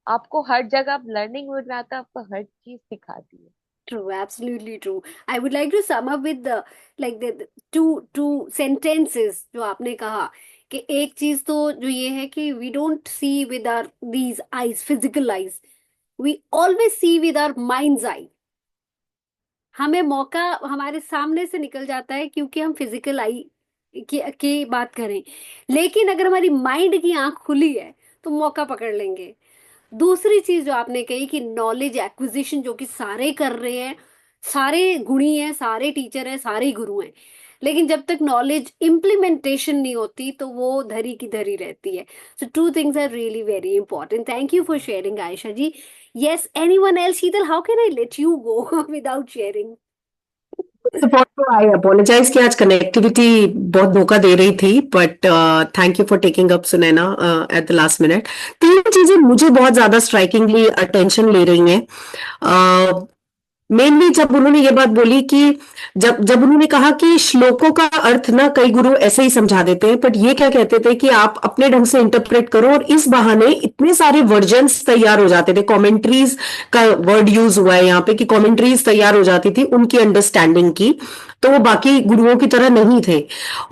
आपको, हर जगह आप लर्निंग मोड में आता है, आपको हर चीज सिखाती है। True, absolutely true. I would like to sum up with the like the two sentences जो आपने कहा कि एक चीज तो जो ये है कि we don't see with our these eyes, physical eyes. We always see with our mind's eye. हमें मौका हमारे सामने से निकल जाता है क्योंकि हम फिजिकल आई की बात करें, लेकिन अगर हमारी माइंड की आंख खुली है तो मौका पकड़ लेंगे। दूसरी चीज जो आपने कही कि नॉलेज एक्विजिशन जो कि सारे कर रहे हैं, सारे गुणी हैं, सारे टीचर हैं, सारे गुरु हैं, लेकिन जब तक नॉलेज इम्प्लीमेंटेशन नहीं होती तो वो धरी की धरी रहती है। So two things are really very important. Thank you for sharing Ayesha ji. Yes, anyone else? Sheetal, how can I let you go without sharing? I apologise कि आज कनेक्टिविटी बहुत धोखा दे रही थी, but thank you for taking up Sunaina at the last minute. तीन चीजें मुझे बहुत ज्यादा स्ट्राइकिंगली अटेंशन ले रही हैं। मेनली जब उन्होंने ये बात बोली कि जब जब उन्होंने कहा कि श्लोकों का अर्थ ना कई गुरु ऐसे ही समझा देते हैं, बट ये क्या कहते थे कि आप अपने ढंग से इंटरप्रेट करो, और इस बहाने इतने सारे वर्जन्स तैयार हो जाते थे। कमेंट्रीज का वर्ड यूज हुआ है यहाँ पे कि कमेंट्रीज तैयार हो जाती थी उनकी अंडरस्टैंडिंग की, तो वो बाकी गुरुओं की तरह नहीं थे।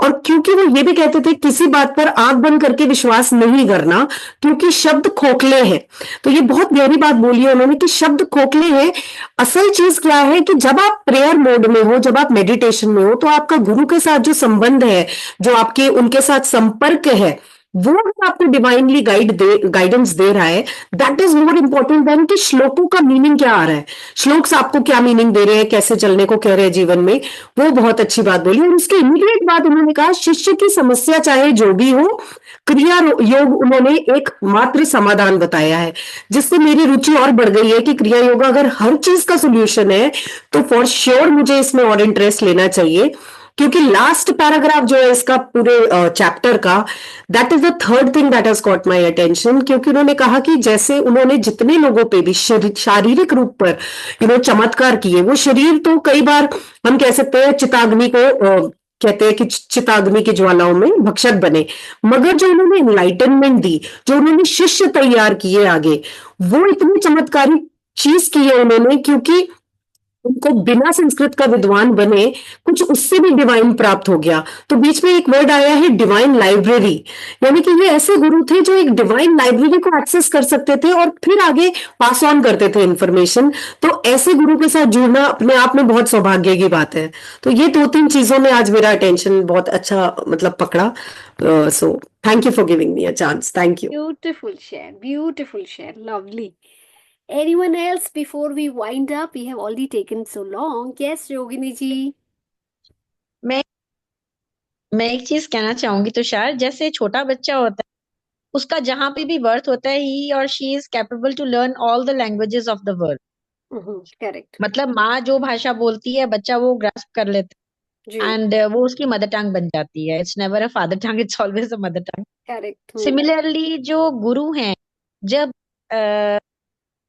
और क्योंकि वो ये भी कहते थे किसी बात पर आंख बंद करके विश्वास नहीं करना, क्योंकि शब्द खोखले हैं। तो ये बहुत गहरी बात बोली है उन्होंने कि शब्द खोखले हैं। असल चीज क्या है कि जब आप प्रेयर मोड में हो, जब आप मेडिटेशन में हो, तो आपका गुरु के साथ जो संबंध है, जो आपके उनके साथ संपर्क है, वो अगर आपको डिवाइनली गाइडेंस दे रहा है, that is more important than कि श्लोकों का मीनिंग क्या आ रहा है, श्लोक्स आपको क्या मीनिंग दे रहे हैं, कैसे चलने को कह रहे हैं जीवन में। वो बहुत अच्छी बात बोली। और उसके इमीडिएट बाद उन्होंने कहा शिष्य की समस्या चाहे जो भी हो, क्रिया योग उन्होंने एक मात्र समाधान बताया है, जिससे मेरी रुचि और बढ़ गई है कि क्रिया योग अगर हर चीज का सोल्यूशन है तो फॉर श्योर मुझे इसमें और इंटरेस्ट लेना चाहिए। क्योंकि लास्ट पैराग्राफ जो है इसका पूरे चैप्टर का, that is the third thing that has cot my attention. क्योंकि उन्होंने कहा कि जैसे उन्होंने जितने लोगों पे भी शारीरिक रूप पर चमत्कार किए, वो शरीर तो कई बार हम कह सकते हैं चिताग्नि को कहते हैं कि चिताग्नि की ज्वालाओं में भक्षक बने, मगर जो उन्होंने एनलाइटनमेंट दी, जो उन्होंने शिष्य तैयार किए आगे, वो इतनी चमत्कारी चीज की है उन्होंने, क्योंकि उनको बिना संस्कृत का विद्वान बने कुछ उससे भी डिवाइन प्राप्त हो गया। तो बीच में एक वर्ड आया है डिवाइन लाइब्रेरी, यानी कि ये ऐसे गुरु थे जो एक डिवाइन लाइब्रेरी को एक्सेस कर सकते थे और फिर आगे पास ऑन करते थे इंफॉर्मेशन। तो ऐसे गुरु के साथ जुड़ना अपने आप में बहुत सौभाग्य की बात है। तो ये दो तीन चीजों में आज मेरा अटेंशन बहुत अच्छा मतलब पकड़ा। So thank you for giving me a chance. Thank you. Beautiful share, lovely. Anyone else before we wind up? We have already taken so long. Yes, Yogini ji. मैं मैं एक चीज कहना चाहूंगी तुषार, जैसे छोटा बच्चा होता है, उसका जहां पे भी बर्थ होता है, ही और she is capable to learn all the languages of the world. Correct. मतलब माँ जो भाषा बोलती है बच्चा वो ग्रास्प कर लेता जी, है, एंड वो उसकी मदर टंग बन जाती है। It's never a father tongue, it's always a mother tongue. correct. Similarly जो गुरु हैं, जब अ,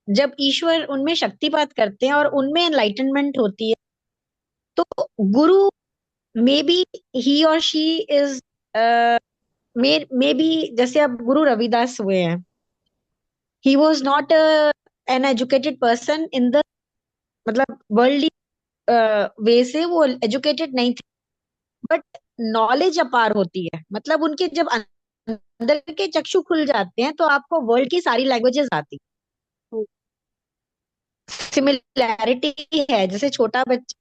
जब ईश्वर उनमें शक्तिपात करते हैं और उनमें एनलाइटनमेंट होती है, तो गुरु मे बी ही और शी इज मे बी, जैसे अब गुरु रविदास हुए हैं, he was not an educated person in the, मतलब वर्ल्डली वे से वो एजुकेटेड नहीं थे, बट नॉलेज अपार होती है। मतलब उनके जब अंदर के चक्षु खुल जाते हैं तो आपको वर्ल्ड की सारी लैंग्वेजेस आती। सिमिलैरिटी है, जैसे छोटा बच्चा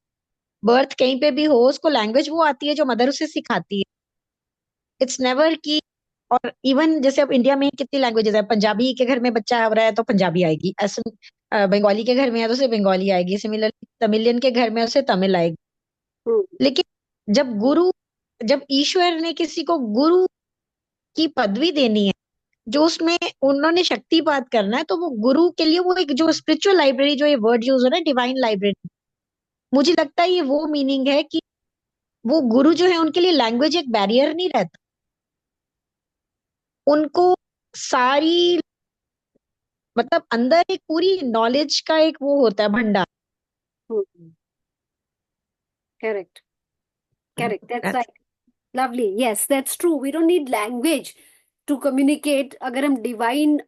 बर्थ कहीं पे भी हो, उसको लैंग्वेज वो आती है जो मदर उसे सिखाती है। इट्स नेवर की, और इवन जैसे अब इंडिया में कितनी लैंग्वेजेस है, पंजाबी के घर में बच्चा हो रहा है तो पंजाबी आएगी, ऐसे बंगाली के घर में है तो उसे बंगाली आएगी, सिमिलरली तमिलियन के घर में उसे तमिल आएगी। लेकिन जब ईश्वर ने किसी को गुरु की पदवी देनी है, जो उसमें उन्होंने शक्तिपात करना है, तो वो गुरु के लिए वो एक जो स्पिरिचुअल लाइब्रेरी, जो ये वर्ड यूज हो रहा है डिवाइन लाइब्रेरी, मुझे लगता है ये वो मीनिंग है कि वो गुरु जो है उनके लिए लैंग्वेज एक बैरियर नहीं रहता, उनको सारी मतलब अंदर एक पूरी नॉलेज का एक वो होता है भंडार। Correct correct, that's That's- right, lovely, yes that's true, we don't need language to communicate. अगर हम डिवाइन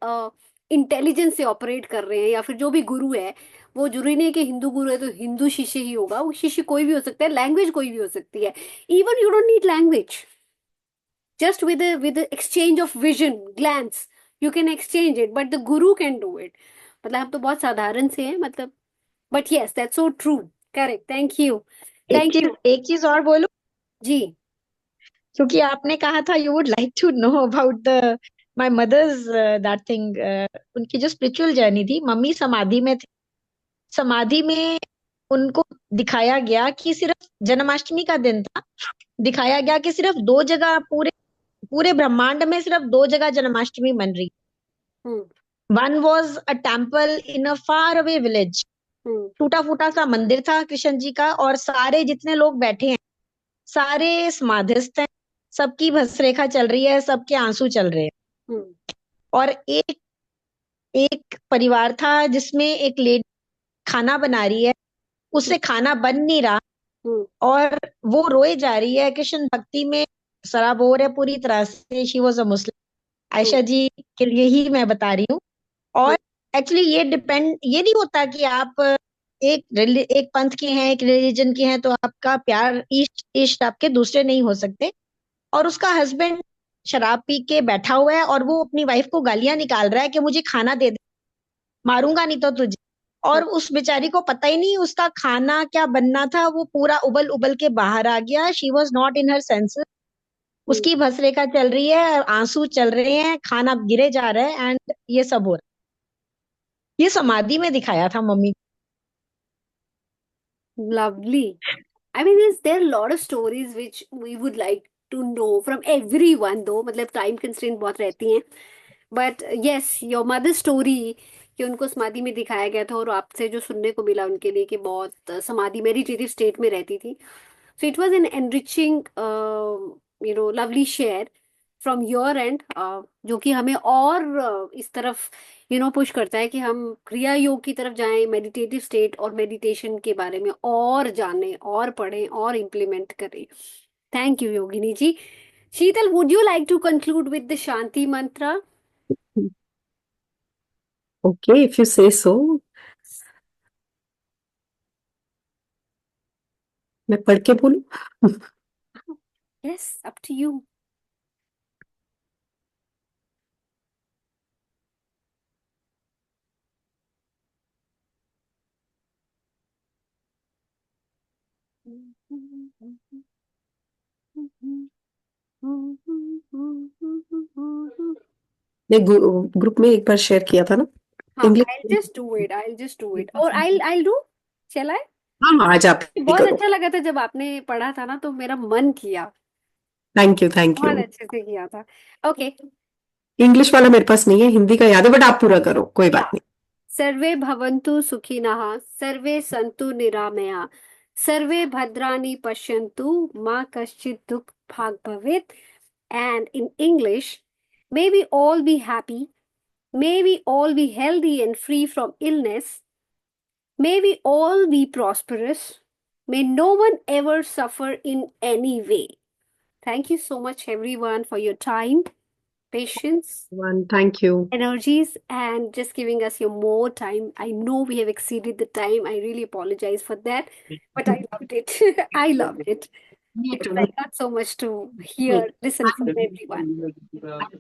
इंटेलिजेंस से ऑपरेट कर रहे हैं, या फिर जो भी गुरु है, वो जरूरी नहीं है कि हिंदू गुरु है तो हिंदू शिष्य ही होगा, वो शिष्य कोई भी हो सकता है, लैंग्वेज कोई भी हो सकती है। Even you don't need language, just with the exchange of vision glance you can exchange it, but the guru can do it। मतलब हम तो बहुत साधारण से हैं, मतलब, but yes that's so true, correct, thank you एक चीज और बोलूं, जी। क्योंकि आपने कहा था you would like to know about the my mother's that thing, उनकी जो स्पिरिचुअल जर्नी थी, मम्मी समाधि में थी, समाधि में उनको दिखाया गया कि सिर्फ जन्माष्टमी का दिन था, दिखाया गया कि सिर्फ दो जगह पूरे पूरे ब्रह्मांड में सिर्फ दो जगह जन्माष्टमी मन रही। Hmm one was a temple in a far away village, hmm टूटा फूटा सा मंदिर था कृष्ण जी का, और सारे जितने लोग बैठे हैं सारे समाधिस्थ हैं, सबकी भस्त्रेखा चल रही है, सबके आंसू चल रहे हैं। हम्म और एक एक परिवार था जिसमें एक लेडी खाना बना रही है, उससे खाना बन नहीं रहा, हम्म और वो रोए जा रही है, कृष्ण भक्ति में सराबोर है पूरी तरह से। शी वॉज अ मुस्लिम, आयशा जी के लिए ही मैं बता रही हूँ। और एक्चुअली ये नहीं होता कि आप एक पंथ के हैं, एक रिलीजन के हैं, तो आपका प्यार इष्ट इष्ट आपके दूसरे नहीं हो सकते। और उसका हस्बैंड शराब पी के बैठा हुआ है और वो अपनी वाइफ को गालियां निकाल रहा है कि मुझे खाना दे दे, मारूंगा नहीं तो तुझे। और उस बेचारी को पता ही नहीं उसका खाना क्या बनना था, वो पूरा उबल उबल के बाहर आ गया। She was not in her senses, उसकी भस्त्रेखा चल रही है, आंसू चल रहे हैं, खाना गिरे जा रहा है, एंड ये सब हो रहा है। ये समाधि में दिखाया था mummy. lovely, I mean, is there a lot of stories which we would like to know from everyone though, मतलब टाइम कंस्ट्रेंट बहुत रहती हैं, but yes your mother story कि उनको समाधि में दिखाया गया था, और आपसे जो सुनने को मिला उनके लिए कि बहुत समाधि मेडिटेटिव स्टेट में रहती थी, so it was an enriching lovely share from your and, जो कि हमें और इस तरफ पुश करता है कि हम क्रिया योग की तरफ जाएं, मेडिटेटिव स्टेट और मेडिटेशन के बारे में और जानें और पढ़ें और इम्प्लीमेंट करें। Thank you Yogini ji. Sheetal, would you like to conclude with the shanti mantra? Okay, if you say so। मैं पढ़ के बोलूं? Yes, up to you. मैं ग्रुप में एक बार शेयर किया था ना हाँ, English. I'll just do it, और I'll do, shall I? हाँ हाँ, आज आप ही बहुत करो। अच्छा लगा था जब आपने पढ़ा था ना, तो मेरा मन किया, थैंक यू बहुत अच्छे से किया था। ओके, इंग्लिश वाला मेरे पास नहीं है, हिंदी का याद है, बट आप पूरा करो, कोई बात नहीं। सर्वे भवन्तु सुखिनः, सर्वे सन्तु निरामया, सर्वे भद्राणि पश्यन्तु, मा कश्चित् दुःख भाग् भवेत्। And in English, may we all be happy, may we all be healthy and free from illness, may we all be prosperous, may no one ever suffer in any way. Thank you so much, everyone, for your time, patience, thank you. energies, and just giving us your more time. I know we have exceeded the time. I really apologize for that, but I loved it. I loved it. Because I got so much to listen from everyone.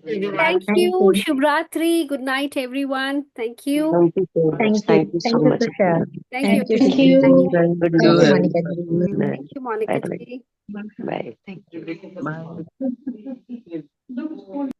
Thank Thank you. you. Shubhratri. Good night, everyone. Thank you. Thank you so much. Thank you. Thank you so Thank you, much. Tushar. Thank you. Thank you, Thank Shubham. you. Good Thank you, night. Monica ji. Thank you, Monica Bye. ji. Bye.